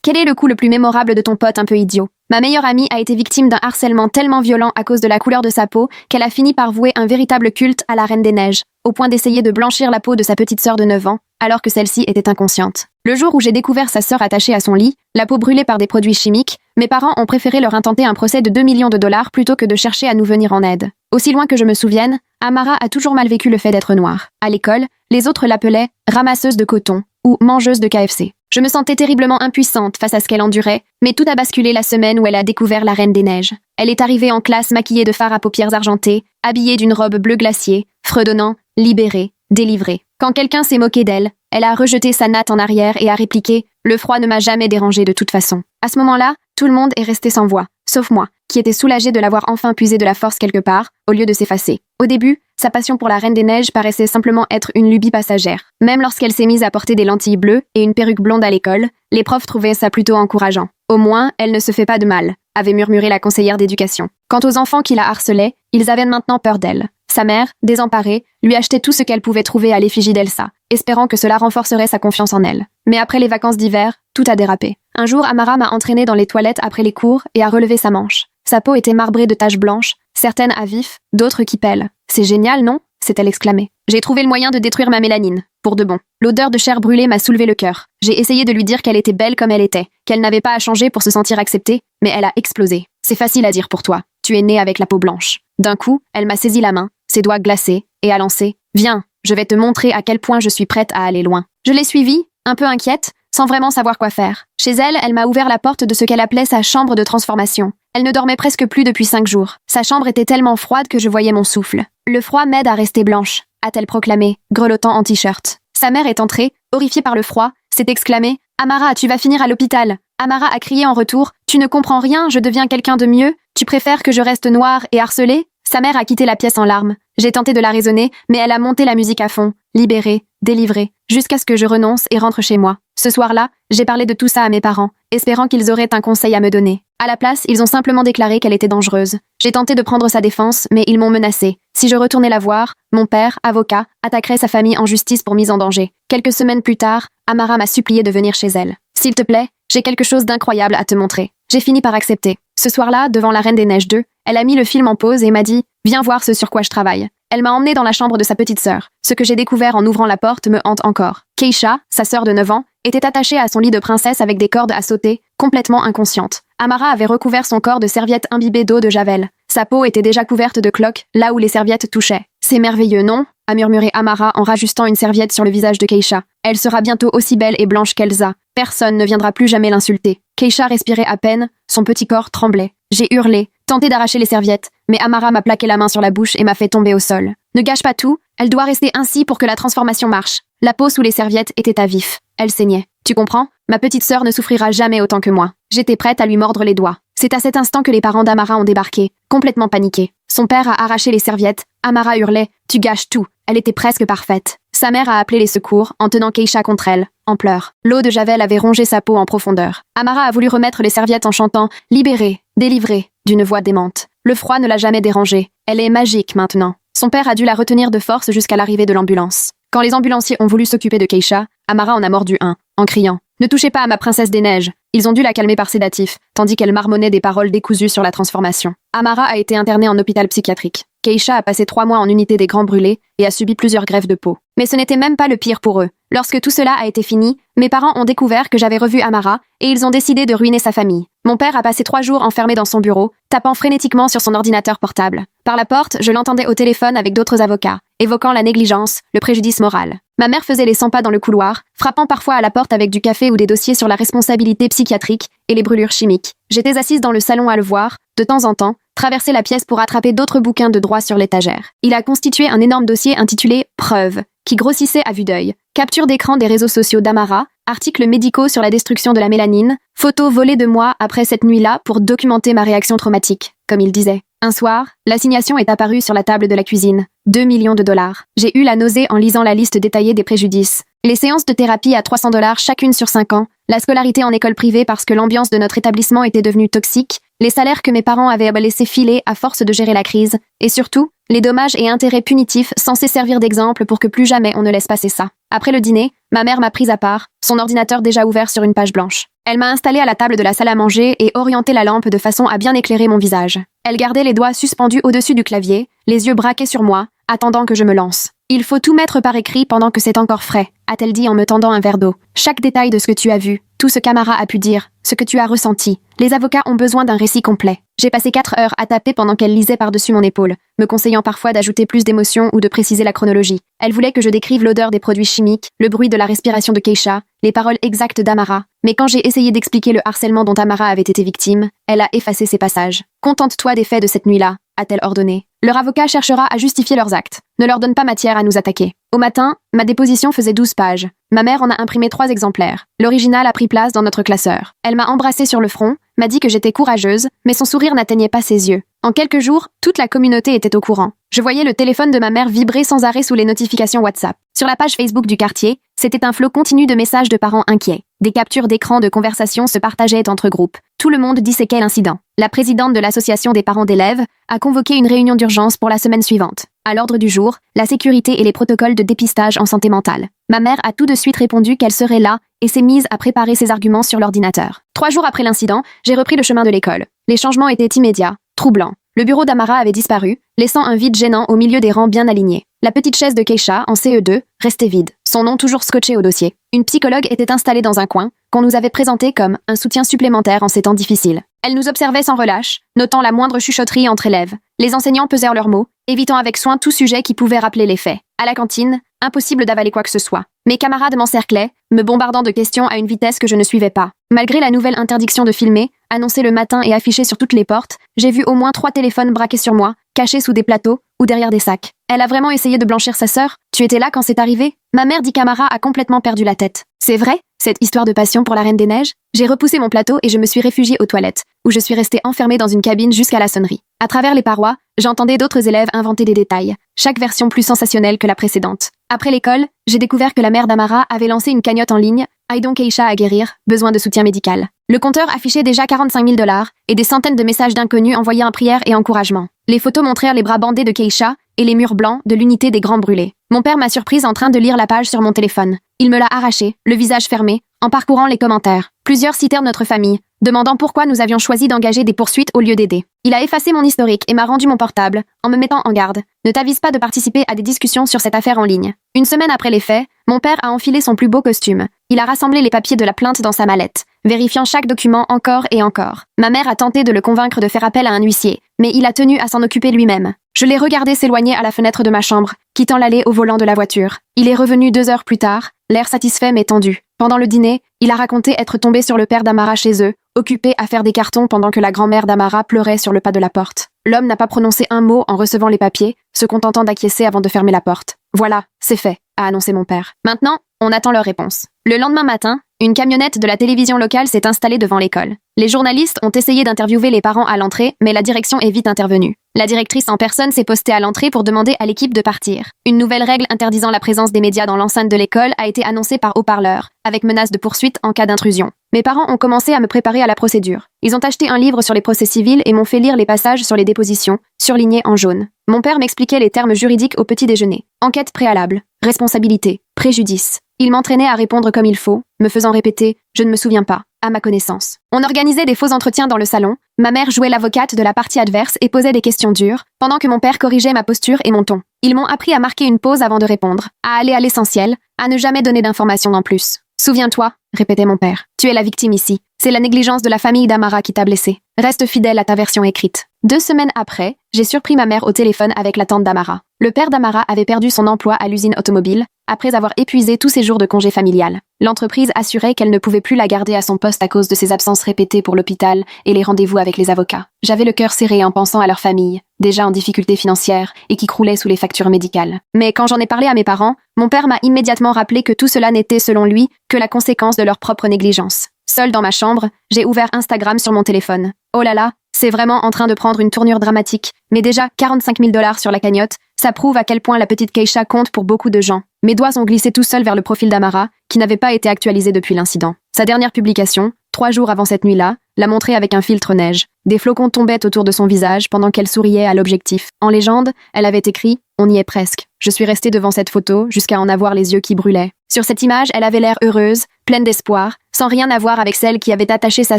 Quel est le coup le plus mémorable de ton pote un peu idiot? Ma meilleure amie a été victime d'un harcèlement tellement violent à cause de la couleur de sa peau qu'elle a fini par vouer un véritable culte à la Reine des Neiges, au point d'essayer de blanchir la peau de sa petite sœur de 9 ans, alors que celle-ci était inconsciente. Le jour où j'ai découvert sa sœur attachée à son lit, la peau brûlée par des produits chimiques, mes parents ont préféré leur intenter un procès de 2 millions de dollars plutôt que de chercher à nous venir en aide. Aussi loin que je me souvienne, Amara a toujours mal vécu le fait d'être noire. À l'école, les autres l'appelaient ramasseuse de coton ou mangeuse de KFC. Je me sentais terriblement impuissante face à ce qu'elle endurait, mais tout a basculé la semaine où elle a découvert la Reine des Neiges. Elle est arrivée en classe maquillée de fard à paupières argentées, habillée d'une robe bleu glacier, fredonnant « libérée, délivrée ». Quand quelqu'un s'est moqué d'elle, elle a rejeté sa natte en arrière et a répliqué « Le froid ne m'a jamais dérangée de toute façon ». À ce moment-là, tout le monde est resté sans voix, sauf moi, qui était soulagée de l'avoir enfin puisé de la force quelque part, au lieu de s'effacer. Au début, sa passion pour la Reine des Neiges paraissait simplement être une lubie passagère. Même lorsqu'elle s'est mise à porter des lentilles bleues et une perruque blonde à l'école, les profs trouvaient ça plutôt encourageant. Au moins, elle ne se fait pas de mal, avait murmuré la conseillère d'éducation. Quant aux enfants qui la harcelaient, ils avaient maintenant peur d'elle. Sa mère, désemparée, lui achetait tout ce qu'elle pouvait trouver à l'effigie d'Elsa, espérant que cela renforcerait sa confiance en elle. Mais après les vacances d'hiver, tout a dérapé. Un jour, Amara m'a entraînée dans les toilettes après les cours et a relevé sa manche. Sa peau était marbrée de taches blanches, certaines à vif, d'autres qui pèlent. « C'est génial, non ?» s'est-elle exclamée. J'ai trouvé le moyen de détruire ma mélanine, pour de bon. L'odeur de chair brûlée m'a soulevé le cœur. J'ai essayé de lui dire qu'elle était belle comme elle était, qu'elle n'avait pas à changer pour se sentir acceptée, mais elle a explosé. C'est facile à dire pour toi. Tu es née avec la peau blanche. D'un coup, elle m'a saisi la main, ses doigts glacés, et a lancé « Viens, je vais te montrer à quel point je suis prête à aller loin. » Je l'ai suivie, un peu inquiète, sans vraiment savoir quoi faire. Chez elle, elle m'a ouvert la porte de ce qu'elle appelait sa chambre de transformation. Elle ne dormait presque plus depuis 5 jours. Sa chambre était tellement froide que je voyais mon souffle. « Le froid m'aide à rester blanche », a-t-elle proclamé, grelottant en t-shirt. Sa mère est entrée, horrifiée par le froid, s'est exclamée « Amara, tu vas finir à l'hôpital !» Amara a crié en retour « Tu ne comprends rien, je deviens quelqu'un de mieux, tu préfères que je reste noire et harcelée ?» Sa mère a quitté la pièce en larmes. J'ai tenté de la raisonner, mais elle a monté la musique à fond, libérée, délivrée, jusqu'à ce que je renonce et rentre chez moi. Ce soir-là, j'ai parlé de tout ça à mes parents, espérant qu'ils auraient un conseil à me donner. À la place, ils ont simplement déclaré qu'elle était dangereuse. J'ai tenté de prendre sa défense, mais ils m'ont menacée. Si je retournais la voir, mon père, avocat, attaquerait sa famille en justice pour mise en danger. Quelques semaines plus tard, Amara m'a supplié de venir chez elle. « S'il te plaît, j'ai quelque chose d'incroyable à te montrer. » J'ai fini par accepter. Ce soir-là, devant la Reine des Neiges 2, elle a mis le film en pause et m'a dit « Viens voir ce sur quoi je travaille ». Elle m'a emmenée dans la chambre de sa petite sœur. Ce que j'ai découvert en ouvrant la porte me hante encore. Keisha, sa sœur de 9 ans, était attachée à son lit de princesse avec des cordes à sauter, complètement inconsciente. Amara avait recouvert son corps de serviettes imbibées d'eau de javel. Sa peau était déjà couverte de cloques, là où les serviettes touchaient. « C'est merveilleux, non ?» a murmuré Amara en rajustant une serviette sur le visage de Keisha. « Elle sera bientôt aussi belle et blanche qu'Elsa. Personne ne viendra plus jamais l'insulter. » Keisha respirait à peine, son petit corps tremblait. J'ai hurlé, tenté d'arracher les serviettes, mais Amara m'a plaqué la main sur la bouche et m'a fait tomber au sol. Ne gâche pas tout, elle doit rester ainsi pour que la transformation marche. La peau sous les serviettes était à vif. Elle saignait. Tu comprends? Ma petite sœur ne souffrira jamais autant que moi. J'étais prête à lui mordre les doigts. C'est à cet instant que les parents d'Amara ont débarqué, complètement paniqués. Son père a arraché les serviettes. Amara hurlait « Tu gâches tout !» Elle était presque parfaite. Sa mère a appelé les secours en tenant Keisha contre elle, en pleurs. L'eau de javel avait rongé sa peau en profondeur. Amara a voulu remettre les serviettes en chantant « Libérée, délivrée » d'une voix démente. Le froid ne l'a jamais dérangée. Elle est magique maintenant. Son père a dû la retenir de force jusqu'à l'arrivée de l'ambulance. Quand les ambulanciers ont voulu s'occuper de Keisha, Amara en a mordu un, en criant « Ne touchez pas à ma princesse des neiges !» Ils ont dû la calmer par sédatif, tandis qu'elle marmonnait des paroles décousues sur la transformation. Amara a été internée en hôpital psychiatrique. Keisha a passé 3 mois en unité des grands brûlés et a subi plusieurs greffes de peau. Mais ce n'était même pas le pire pour eux. Lorsque tout cela a été fini, mes parents ont découvert que j'avais revu Amara et ils ont décidé de ruiner sa famille. Mon père a passé 3 jours enfermé dans son bureau, tapant frénétiquement sur son ordinateur portable. Par la porte, je l'entendais au téléphone avec d'autres avocats, évoquant la négligence, le préjudice moral. Ma mère faisait les 100 pas dans le couloir, frappant parfois à la porte avec du café ou des dossiers sur la responsabilité psychiatrique et les brûlures chimiques. J'étais assise dans le salon à le voir, de temps en temps, traverser la pièce pour attraper d'autres bouquins de droit sur l'étagère. Il a constitué un énorme dossier intitulé « Preuves », qui grossissait à vue d'œil. Capture d'écran des réseaux sociaux d'Amara, articles médicaux sur la destruction de la mélanine, photos volées de moi après cette nuit-là pour documenter ma réaction traumatique, comme il disait. Un soir, l'assignation est apparue sur la table de la cuisine. 2 millions de dollars. J'ai eu la nausée en lisant la liste détaillée des préjudices. Les séances de thérapie à 300 $ chacune sur 5 ans, la scolarité en école privée parce que l'ambiance de notre établissement était devenue toxique, les salaires que mes parents avaient laissé filer à force de gérer la crise, et surtout, les dommages et intérêts punitifs censés servir d'exemple pour que plus jamais on ne laisse passer ça. Après le dîner, ma mère m'a prise à part, son ordinateur déjà ouvert sur une page blanche. Elle m'a installée à la table de la salle à manger et orienté la lampe de façon à bien éclairer mon visage. Elle gardait les doigts suspendus au-dessus du clavier, les yeux braqués sur moi, attendant que je me lance. Il faut tout mettre par écrit pendant que c'est encore frais, a-t-elle dit en me tendant un verre d'eau. Chaque détail de ce que tu as vu, tout ce qu'Amara a pu dire, ce que tu as ressenti. Les avocats ont besoin d'un récit complet. J'ai passé 4 heures à taper pendant qu'elle lisait par-dessus mon épaule, me conseillant parfois d'ajouter plus d'émotion ou de préciser la chronologie. Elle voulait que je décrive l'odeur des produits chimiques, le bruit de la respiration de Keisha, les paroles exactes d'Amara, mais quand j'ai essayé d'expliquer le harcèlement dont Amara avait été victime, elle a effacé ces passages. Contente-toi des faits de cette nuit-là, a-t-elle ordonné. Leur avocat cherchera à justifier leurs actes. Ne leur donne pas matière à nous attaquer. Au matin, ma déposition faisait 12 pages. Ma mère en a imprimé 3 exemplaires. L'original a pris place dans notre classeur. Elle m'a embrassée sur le front, m'a dit que j'étais courageuse, mais son sourire n'atteignait pas ses yeux. En quelques jours, toute la communauté était au courant. Je voyais le téléphone de ma mère vibrer sans arrêt sous les notifications WhatsApp. Sur la page Facebook du quartier, c'était un flot continu de messages de parents inquiets. Des captures d'écran de conversations se partageaient entre groupes. Tout le monde disséquait l'incident. La présidente de l'association des parents d'élèves a convoqué une réunion d'urgence pour la semaine suivante. À l'ordre du jour, la sécurité et les protocoles de dépistage en santé mentale. Ma mère a tout de suite répondu qu'elle serait là et s'est mise à préparer ses arguments sur l'ordinateur. 3 jours après l'incident, j'ai repris le chemin de l'école. Les changements étaient immédiats, troublants. Le bureau d'Amara avait disparu, laissant un vide gênant au milieu des rangs bien alignés. La petite chaise de Keisha, en CE2, restait vide, son nom toujours scotché au dossier. Une psychologue était installée dans un coin, qu'on nous avait présenté comme un soutien supplémentaire en ces temps difficiles. Elle nous observait sans relâche, notant la moindre chuchotterie entre élèves. Les enseignants pesèrent leurs mots, évitant avec soin tout sujet qui pouvait rappeler les faits. À la cantine, impossible d'avaler quoi que ce soit. Mes camarades m'encerclaient, me bombardant de questions à une vitesse que je ne suivais pas. Malgré la nouvelle interdiction de filmer, annoncée le matin et affichée sur toutes les portes, j'ai vu au moins 3 téléphones braqués sur moi, cachés sous des plateaux ou derrière des sacs. Elle a vraiment essayé de blanchir sa sœur? Tu étais là quand c'est arrivé? Ma mère dit qu'Amara a complètement perdu la tête. C'est vrai, cette histoire de passion pour la Reine des Neiges? J'ai repoussé mon plateau et je me suis réfugiée aux toilettes, où je suis restée enfermée dans une cabine jusqu'à la sonnerie. À travers les parois, j'entendais d'autres élèves inventer des détails, chaque version plus sensationnelle que la précédente. Après l'école, j'ai découvert que la mère d'Amara avait lancé une cagnotte en ligne, Aidons Keisha à guérir, besoin de soutien médical. Le compteur affichait déjà 45 000 $ et des centaines de messages d'inconnus envoyés en prière et encouragement. Les photos montrèrent les bras bandés de Keisha et les murs blancs de l'unité des Grands Brûlés. Mon père m'a surprise en train de lire la page sur mon téléphone. Il me l'a arrachée, le visage fermé, en parcourant les commentaires. Plusieurs citèrent notre famille, demandant pourquoi nous avions choisi d'engager des poursuites au lieu d'aider. Il a effacé mon historique et m'a rendu mon portable, en me mettant en garde. Ne t'avise pas de participer à des discussions sur cette affaire en ligne. Une semaine après les faits, mon père a enfilé son plus beau costume. Il a rassemblé les papiers de la plainte dans sa mallette, vérifiant chaque document encore et encore. Ma mère a tenté de le convaincre de faire appel à un huissier, mais il a tenu à s'en occuper lui-même. Je l'ai regardé s'éloigner à la fenêtre de ma chambre, quittant l'allée au volant de la voiture. Il est revenu 2 heures plus tard, l'air satisfait mais tendu. Pendant le dîner, il a raconté être tombé sur le père d'Amara chez eux, occupé à faire des cartons pendant que la grand-mère d'Amara pleurait sur le pas de la porte. L'homme n'a pas prononcé un mot en recevant les papiers, se contentant d'acquiescer avant de fermer la porte. Voilà, c'est fait, a annoncé mon père. Maintenant, on attend leur réponse. Le lendemain matin, une camionnette de la télévision locale s'est installée devant l'école. Les journalistes ont essayé d'interviewer les parents à l'entrée, mais la direction est vite intervenue. La directrice en personne s'est postée à l'entrée pour demander à l'équipe de partir. Une nouvelle règle interdisant la présence des médias dans l'enceinte de l'école a été annoncée par haut-parleur, avec menace de poursuite en cas d'intrusion. Mes parents ont commencé à me préparer à la procédure. Ils ont acheté un livre sur les procès civils et m'ont fait lire les passages sur les dépositions, surlignés en jaune. Mon père m'expliquait les termes juridiques au petit déjeuner. Enquête préalable, responsabilité, préjudice. Il m'entraînait à répondre comme il faut, me faisant répéter « je ne me souviens pas », à ma connaissance. On organisait des faux entretiens dans le salon, ma mère jouait l'avocate de la partie adverse et posait des questions dures, pendant que mon père corrigeait ma posture et mon ton. Ils m'ont appris à marquer une pause avant de répondre, à aller à l'essentiel, à ne jamais donner d'informations en plus. « Souviens-toi », répétait mon père, « tu es la victime ici. C'est la négligence de la famille d'Amara qui t'a blessé. Reste fidèle à ta version écrite. » 2 semaines après, j'ai surpris ma mère au téléphone avec la tante d'Amara. Le père d'Amara avait perdu son emploi à l'usine automobile, après avoir épuisé tous ses jours de congé familial. L'entreprise assurait qu'elle ne pouvait plus la garder à son poste à cause de ses absences répétées pour l'hôpital et les rendez-vous avec les avocats. J'avais le cœur serré en pensant à leur famille, déjà en difficulté financière et qui croulait sous les factures médicales. Mais quand j'en ai parlé à mes parents, mon père m'a immédiatement rappelé que tout cela n'était, selon lui, que la conséquence de leur propre négligence. Seule dans ma chambre, j'ai ouvert Instagram sur mon téléphone. Oh là là, c'est vraiment en train de prendre une tournure dramatique. Mais déjà 45 000 $ sur la cagnotte, ça prouve à quel point la petite Keisha compte pour beaucoup de gens. Mes doigts ont glissé tout seuls vers le profil d'Amara, qui n'avait pas été actualisé depuis l'incident. Sa dernière publication, 3 jours avant cette nuit-là, l'a montré avec un filtre neige. Des flocons tombaient autour de son visage pendant qu'elle souriait à l'objectif. En légende, elle avait écrit « On y est presque ». Je suis restée devant cette photo jusqu'à en avoir les yeux qui brûlaient. Sur cette image, elle avait l'air heureuse, pleine d'espoir, sans rien avoir avec celle qui avait attaché sa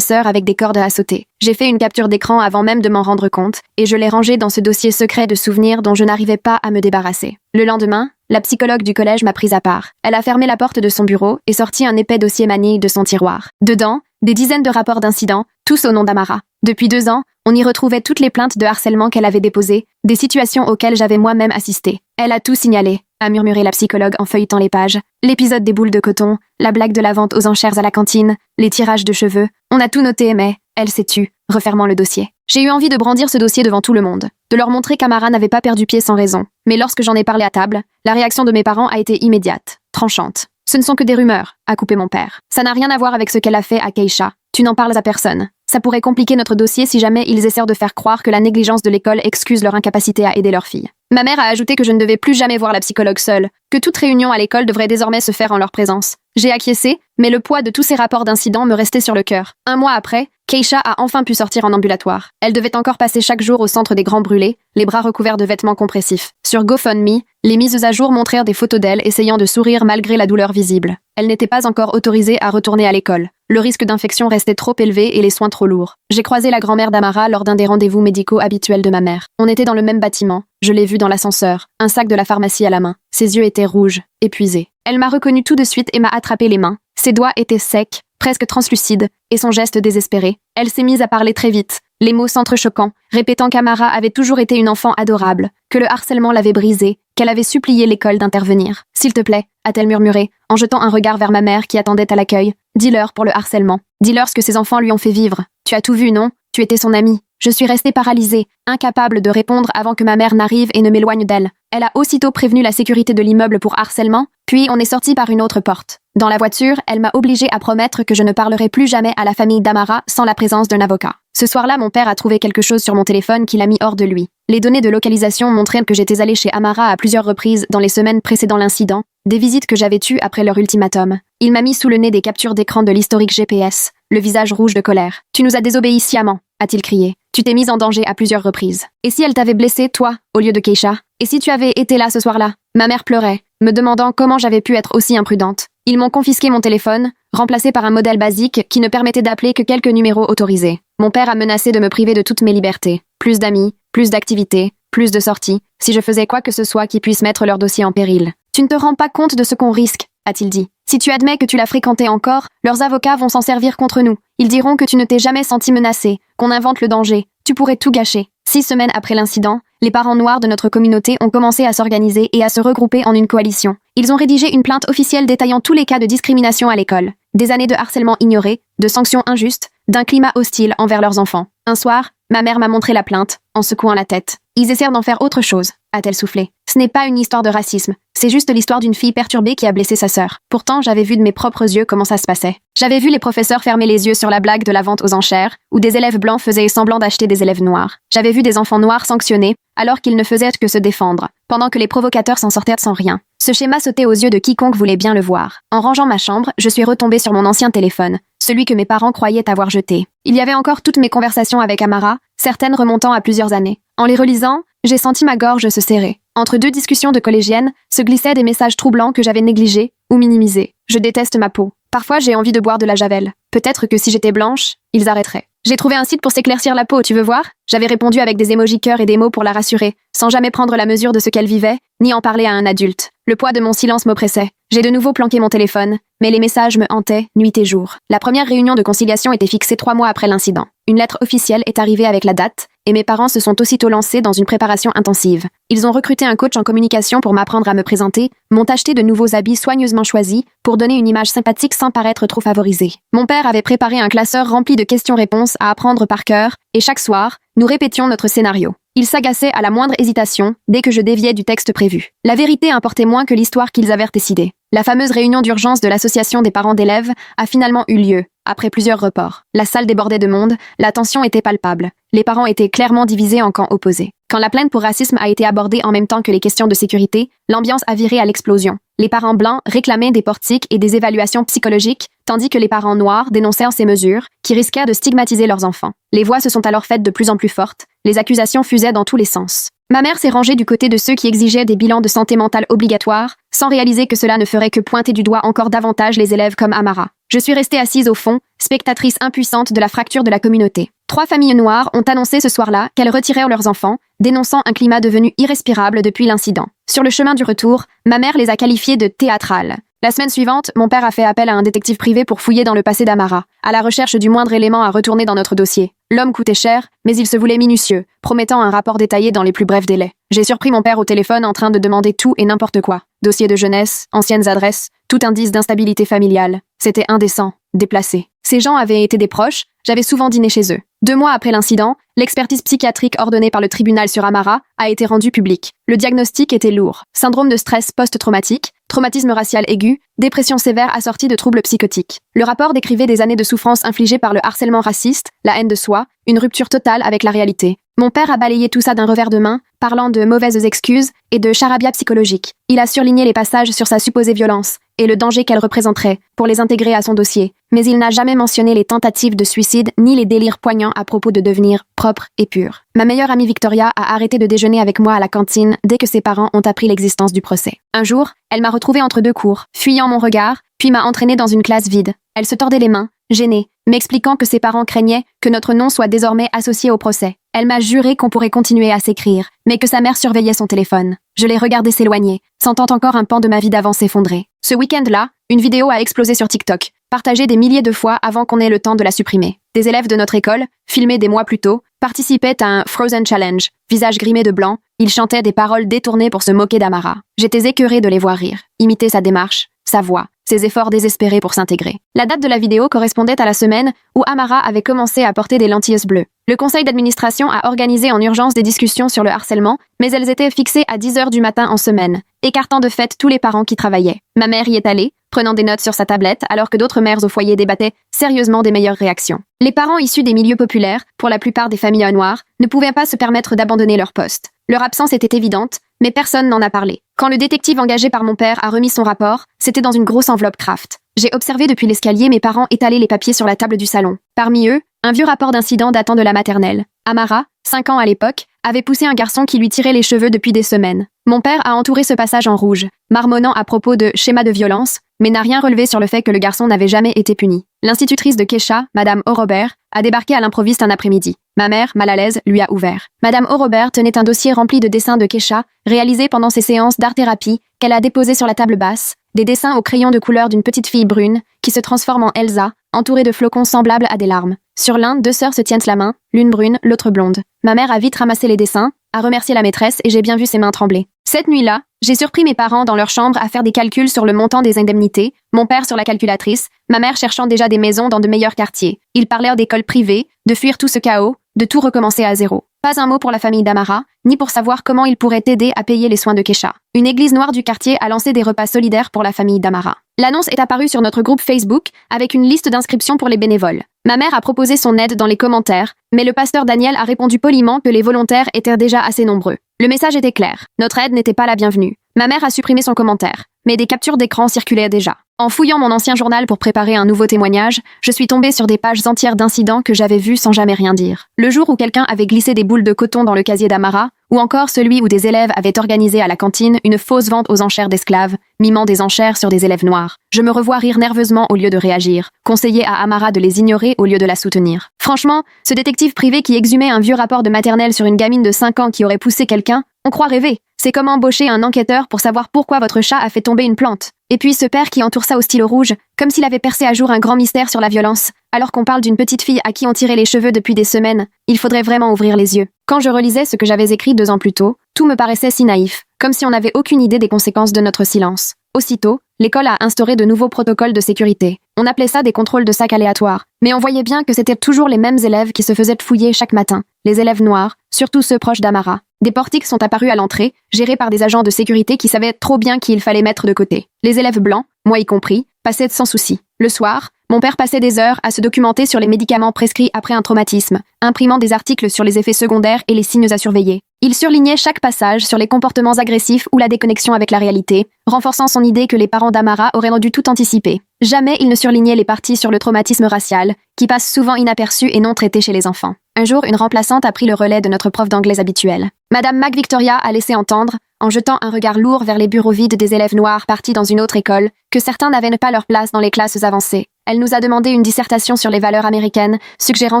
sœur avec des cordes à sauter. J'ai fait une capture d'écran avant même de m'en rendre compte, et je l'ai rangée dans ce dossier secret de souvenirs dont je n'arrivais pas à me débarrasser. Le lendemain, la psychologue du collège m'a prise à part. Elle a fermé la porte de son bureau et sorti un épais dossier manille de son tiroir. Dedans, des dizaines de rapports d'incidents, tous au nom d'Amara. Depuis 2 ans, on y retrouvait toutes les plaintes de harcèlement qu'elle avait déposées, des situations auxquelles j'avais moi-même assisté. Elle a tout signalé, a murmuré la psychologue en feuilletant les pages. L'épisode des boules de coton, la blague de la vente aux enchères à la cantine, les tirages de cheveux. On a tout noté, mais elle s'est tue, refermant le dossier. J'ai eu envie de brandir ce dossier devant tout le monde, de leur montrer qu'Amara n'avait pas perdu pied sans raison. Mais lorsque j'en ai parlé à table, la réaction de mes parents a été immédiate, tranchante. Ce ne sont que des rumeurs, a coupé mon père. Ça n'a rien à voir avec ce qu'elle a fait à Keisha. Tu n'en parles à personne. Ça pourrait compliquer notre dossier si jamais ils essaient de faire croire que la négligence de l'école excuse leur incapacité à aider leur fille. Ma mère a ajouté que je ne devais plus jamais voir la psychologue seule, que toute réunion à l'école devrait désormais se faire en leur présence. J'ai acquiescé, mais le poids de tous ces rapports d'incidents me restait sur le cœur. 1 mois après, Keisha a enfin pu sortir en ambulatoire. Elle devait encore passer chaque jour au centre des Grands Brûlés, les bras recouverts de vêtements compressifs. Sur GoFundMe, les mises à jour montrèrent des photos d'elle essayant de sourire malgré la douleur visible. Elle n'était pas encore autorisée à retourner à l'école. Le risque d'infection restait trop élevé et les soins trop lourds. J'ai croisé la grand-mère d'Amara lors d'un des rendez-vous médicaux habituels de ma mère. On était dans le même bâtiment. Je l'ai vue dans l'ascenseur, un sac de la pharmacie à la main. Ses yeux étaient rouges, épuisés. Elle m'a reconnu tout de suite et m'a attrapé les mains. Ses doigts étaient secs, presque translucides, et son geste désespéré. Elle s'est mise à parler très vite, les mots s'entrechoquant, répétant qu'Amara avait toujours été une enfant adorable, que le harcèlement l'avait brisée, qu'elle avait supplié l'école d'intervenir. « S'il te plaît », a-t-elle murmuré, en jetant un regard vers ma mère qui attendait à l'accueil. « Dis-leur pour le harcèlement. Dis-leur ce que ses enfants lui ont fait vivre. Tu as tout vu, non? Tu étais son amie. » Je suis restée paralysée, incapable de répondre avant que ma mère n'arrive et ne m'éloigne d'elle. Elle a aussitôt prévenu la sécurité de l'immeuble pour harcèlement, puis on est sorti par une autre porte. Dans la voiture, elle m'a obligée à promettre que je ne parlerai plus jamais à la famille d'Amara sans la présence d'un avocat. Ce soir-là, mon père a trouvé quelque chose sur mon téléphone qui l'a mis hors de lui. Les données de localisation montraient que j'étais allée chez Amara à plusieurs reprises dans les semaines précédant l'incident, des visites que j'avais eues après leur ultimatum. Il m'a mis sous le nez des captures d'écran de l'historique GPS, le visage rouge de colère. « Tu nous as désobéi sciemment », a-t-il crié. « Tu t'es mise en danger à plusieurs reprises. Et si elle t'avait blessé, toi, au lieu de Keisha? Et si tu avais été là ce soir-là ?» Ma mère pleurait, me demandant comment j'avais pu être aussi imprudente. Ils m'ont confisqué mon téléphone, remplacé par un modèle basique qui ne permettait d'appeler que quelques numéros autorisés. Mon père a menacé de me priver de toutes mes libertés. Plus d'amis, plus d'activités, plus de sorties, si je faisais quoi que ce soit qui puisse mettre leur dossier en péril. « Tu ne te rends pas compte de ce qu'on risque », a-t-il dit. « Si tu admets que tu l'as fréquenté encore, leurs avocats vont s'en servir contre nous. Ils diront que tu ne t'es jamais senti menacé, qu'on invente le danger. Tu pourrais tout gâcher. » 6 semaines après l'incident, les parents noirs de notre communauté ont commencé à s'organiser et à se regrouper en une coalition. Ils ont rédigé une plainte officielle détaillant tous les cas de discrimination à l'école. Des années de harcèlement ignoré, de sanctions injustes, d'un climat hostile envers leurs enfants. Un soir, ma mère m'a montré la plainte, en secouant la tête. « Ils essaient d'en faire autre chose », a-t-elle soufflé. « Ce n'est pas une histoire de racisme, c'est juste l'histoire d'une fille perturbée qui a blessé sa sœur. » Pourtant, j'avais vu de mes propres yeux comment ça se passait. J'avais vu les professeurs fermer les yeux sur la blague de la vente aux enchères, où des élèves blancs faisaient semblant d'acheter des élèves noirs. J'avais vu des enfants noirs sanctionnés, alors qu'ils ne faisaient que se défendre, pendant que les provocateurs s'en sortaient sans rien. Ce schéma sautait aux yeux de quiconque voulait bien le voir. En rangeant ma chambre, je suis retombée sur mon ancien téléphone, celui que mes parents croyaient avoir jeté. Il y avait encore toutes mes conversations avec Amara, certaines remontant à plusieurs années. En les relisant, j'ai senti ma gorge se serrer. Entre 2 discussions de collégiennes, se glissaient des messages troublants que j'avais négligés ou minimisés. Je déteste ma peau. Parfois, j'ai envie de boire de la javel. Peut-être que si j'étais blanche, ils arrêteraient. J'ai trouvé un site pour s'éclaircir la peau, tu veux voir? J'avais répondu avec des émojis cœur et des mots pour la rassurer, sans jamais prendre la mesure de ce qu'elle vivait, ni en parler à un adulte. Le poids de mon silence m'oppressait. J'ai de nouveau planqué mon téléphone, mais les messages me hantaient, nuit et jour. La première réunion de conciliation était fixée 3 mois après l'incident. Une lettre officielle est arrivée avec la date, et mes parents se sont aussitôt lancés dans une préparation intensive. Ils ont recruté un coach en communication pour m'apprendre à me présenter, m'ont acheté de nouveaux habits soigneusement choisis pour donner une image sympathique sans paraître trop favorisée. Mon père avait préparé un classeur rempli de questions-réponses à apprendre par cœur, et chaque soir, nous répétions notre scénario. Il s'agaçait à la moindre hésitation dès que je déviais du texte prévu. La vérité importait moins que l'histoire qu'ils avaient décidée. La fameuse réunion d'urgence de l'association des parents d'élèves a finalement eu lieu, après plusieurs reports. La salle débordait de monde, la tension était palpable. Les parents étaient clairement divisés en camps opposés. Quand la plainte pour racisme a été abordée en même temps que les questions de sécurité, l'ambiance a viré à l'explosion. Les parents blancs réclamaient des portiques et des évaluations psychologiques, tandis que les parents noirs dénoncèrent ces mesures, qui risquèrent de stigmatiser leurs enfants. Les voix se sont alors faites de plus en plus fortes, les accusations fusaient dans tous les sens. Ma mère s'est rangée du côté de ceux qui exigeaient des bilans de santé mentale obligatoires, sans réaliser que cela ne ferait que pointer du doigt encore davantage les élèves comme Amara. Je suis restée assise au fond, spectatrice impuissante de la fracture de la communauté. 3 familles noires ont annoncé ce soir-là qu'elles retirèrent leurs enfants, dénonçant un climat devenu irrespirable depuis l'incident. Sur le chemin du retour, ma mère les a qualifiés de théâtrales. La semaine suivante, mon père a fait appel à un détective privé pour fouiller dans le passé d'Amara, à la recherche du moindre élément à retourner dans notre dossier. L'homme coûtait cher, mais il se voulait minutieux, promettant un rapport détaillé dans les plus brefs délais. J'ai surpris mon père au téléphone en train de demander tout et n'importe quoi. Dossier de jeunesse, anciennes adresses, tout indice d'instabilité familiale. C'était indécent, déplacé. Ces gens avaient été des proches, j'avais souvent dîné chez eux. 2 mois après l'incident, l'expertise psychiatrique ordonnée par le tribunal sur Amara a été rendue publique. Le diagnostic était lourd. Syndrome de stress post-traumatique, traumatisme racial aigu, dépression sévère assortie de troubles psychotiques. Le rapport décrivait des années de souffrance infligées par le harcèlement raciste, la haine de soi, une rupture totale avec la réalité. Mon père a balayé tout ça d'un revers de main, parlant de mauvaises excuses et de charabia psychologique. Il a surligné les passages sur sa supposée violence et le danger qu'elle représenterait pour les intégrer à son dossier, mais il n'a jamais mentionné les tentatives de suicide ni les délires poignants à propos de devenir propre et pur. Ma meilleure amie Victoria a arrêté de déjeuner avec moi à la cantine dès que ses parents ont appris l'existence du procès. Un jour, elle m'a retrouvée entre 2 cours, fuyant mon regard, puis m'a entraînée dans une classe vide. Elle se tordait les mains, gênée, m'expliquant que ses parents craignaient que notre nom soit désormais associé au procès. Elle m'a juré qu'on pourrait continuer à s'écrire, mais que sa mère surveillait son téléphone. Je l'ai regardée s'éloigner, sentant encore un pan de ma vie d'avant s'effondrer. Ce week-end-là, une vidéo a explosé sur TikTok, partagée des milliers de fois avant qu'on ait le temps de la supprimer. Des élèves de notre école, filmés des mois plus tôt, participaient à un Frozen Challenge. Visage grimé de blanc, ils chantaient des paroles détournées pour se moquer d'Amara. J'étais écœurée de les voir rire, imiter sa démarche, sa voix, ses efforts désespérés pour s'intégrer. La date de la vidéo correspondait à la semaine où Amara avait commencé à porter des lentilles bleues. Le conseil d'administration a organisé en urgence des discussions sur le harcèlement, mais elles étaient fixées à 10h du matin en semaine, écartant de fait tous les parents qui travaillaient. Ma mère y est allée, prenant des notes sur sa tablette, alors que d'autres mères au foyer débattaient sérieusement des meilleures réactions. Les parents issus des milieux populaires, pour la plupart des familles noires, ne pouvaient pas se permettre d'abandonner leur poste. Leur absence était évidente, mais personne n'en a parlé. Quand le détective engagé par mon père a remis son rapport, c'était dans une grosse enveloppe Kraft. J'ai observé depuis l'escalier mes parents étaler les papiers sur la table du salon. Parmi eux, un vieux rapport d'incident datant de la maternelle. Amara, 5 ans à l'époque, avait poussé un garçon qui lui tirait les cheveux depuis des semaines. Mon père a entouré ce passage en rouge, marmonnant à propos de schéma de violence, mais n'a rien relevé sur le fait que le garçon n'avait jamais été puni. L'institutrice de Kesha, Madame O'Robert, a débarqué à l'improviste un après-midi. Ma mère, mal à l'aise, lui a ouvert. Madame O'Robert tenait un dossier rempli de dessins de Kesha, réalisés pendant ses séances d'art-thérapie, qu'elle a déposés sur la table basse, des dessins au crayon de couleur d'une petite fille brune, qui se transforme en Elsa, entourée de flocons semblables à des larmes. Sur l'un, 2 sœurs se tiennent la main, l'une brune, l'autre blonde. Ma mère a vite ramassé les dessins, a remercié la maîtresse et j'ai bien vu ses mains trembler. Cette nuit-là, j'ai surpris mes parents dans leur chambre à faire des calculs sur le montant des indemnités, mon père sur la calculatrice, ma mère cherchant déjà des maisons dans de meilleurs quartiers. Ils parlèrent d'écoles privées, de fuir tout ce chaos, de tout recommencer à zéro. Pas un mot pour la famille d'Amara, ni pour savoir comment ils pourraient aider à payer les soins de Kesha. Une église noire du quartier a lancé des repas solidaires pour la famille d'Amara. L'annonce est apparue sur notre groupe Facebook avec une liste d'inscriptions pour les bénévoles. Ma mère a proposé son aide dans les commentaires, mais le pasteur Daniel a répondu poliment que les volontaires étaient déjà assez nombreux. Le message était clair, notre aide n'était pas la bienvenue. Ma mère a supprimé son commentaire, mais des captures d'écran circulaient déjà. En fouillant mon ancien journal pour préparer un nouveau témoignage, je suis tombée sur des pages entières d'incidents que j'avais vus sans jamais rien dire. Le jour où quelqu'un avait glissé des boules de coton dans le casier d'Amara, ou encore celui où des élèves avaient organisé à la cantine une fausse vente aux enchères d'esclaves, mimant des enchères sur des élèves noirs. Je me revois rire nerveusement au lieu de réagir, conseiller à Amara de les ignorer au lieu de la soutenir. Franchement, ce détective privé qui exhumait un vieux rapport de maternelle sur une gamine de 5 ans qui aurait poussé quelqu'un, on croit rêver. C'est comme embaucher un enquêteur pour savoir pourquoi votre chat a fait tomber une plante. Et puis ce père qui entoure ça au stylo rouge, comme s'il avait percé à jour un grand mystère sur la violence, alors qu'on parle d'une petite fille à qui on tirait les cheveux depuis des semaines. Il faudrait vraiment ouvrir les yeux. Quand je relisais ce que j'avais écrit 2 ans plus tôt, tout me paraissait si naïf, comme si on n'avait aucune idée des conséquences de notre silence. Aussitôt, l'école a instauré de nouveaux protocoles de sécurité. On appelait ça des contrôles de sacs aléatoires. Mais on voyait bien que c'était toujours les mêmes élèves qui se faisaient fouiller chaque matin. Les élèves noirs, surtout ceux proches d'Amara. Des portiques sont apparus à l'entrée, gérés par des agents de sécurité qui savaient trop bien qui il fallait mettre de côté. Les élèves blancs, moi y compris, passaient sans souci. Le soir, mon père passait des heures à se documenter sur les médicaments prescrits après un traumatisme, imprimant des articles sur les effets secondaires et les signes à surveiller. Il surlignait chaque passage sur les comportements agressifs ou la déconnexion avec la réalité, renforçant son idée que les parents d'Amara auraient dû tout anticiper. Jamais il ne surlignait les parties sur le traumatisme racial, qui passe souvent inaperçu et non traité chez les enfants. Un jour, une remplaçante a pris le relais de notre prof d'anglais habituelle. Madame McVictoria a laissé entendre, en jetant un regard lourd vers les bureaux vides des élèves noirs partis dans une autre école, que certains n'avaient pas leur place dans les classes avancées. Elle nous a demandé une dissertation sur les valeurs américaines, suggérant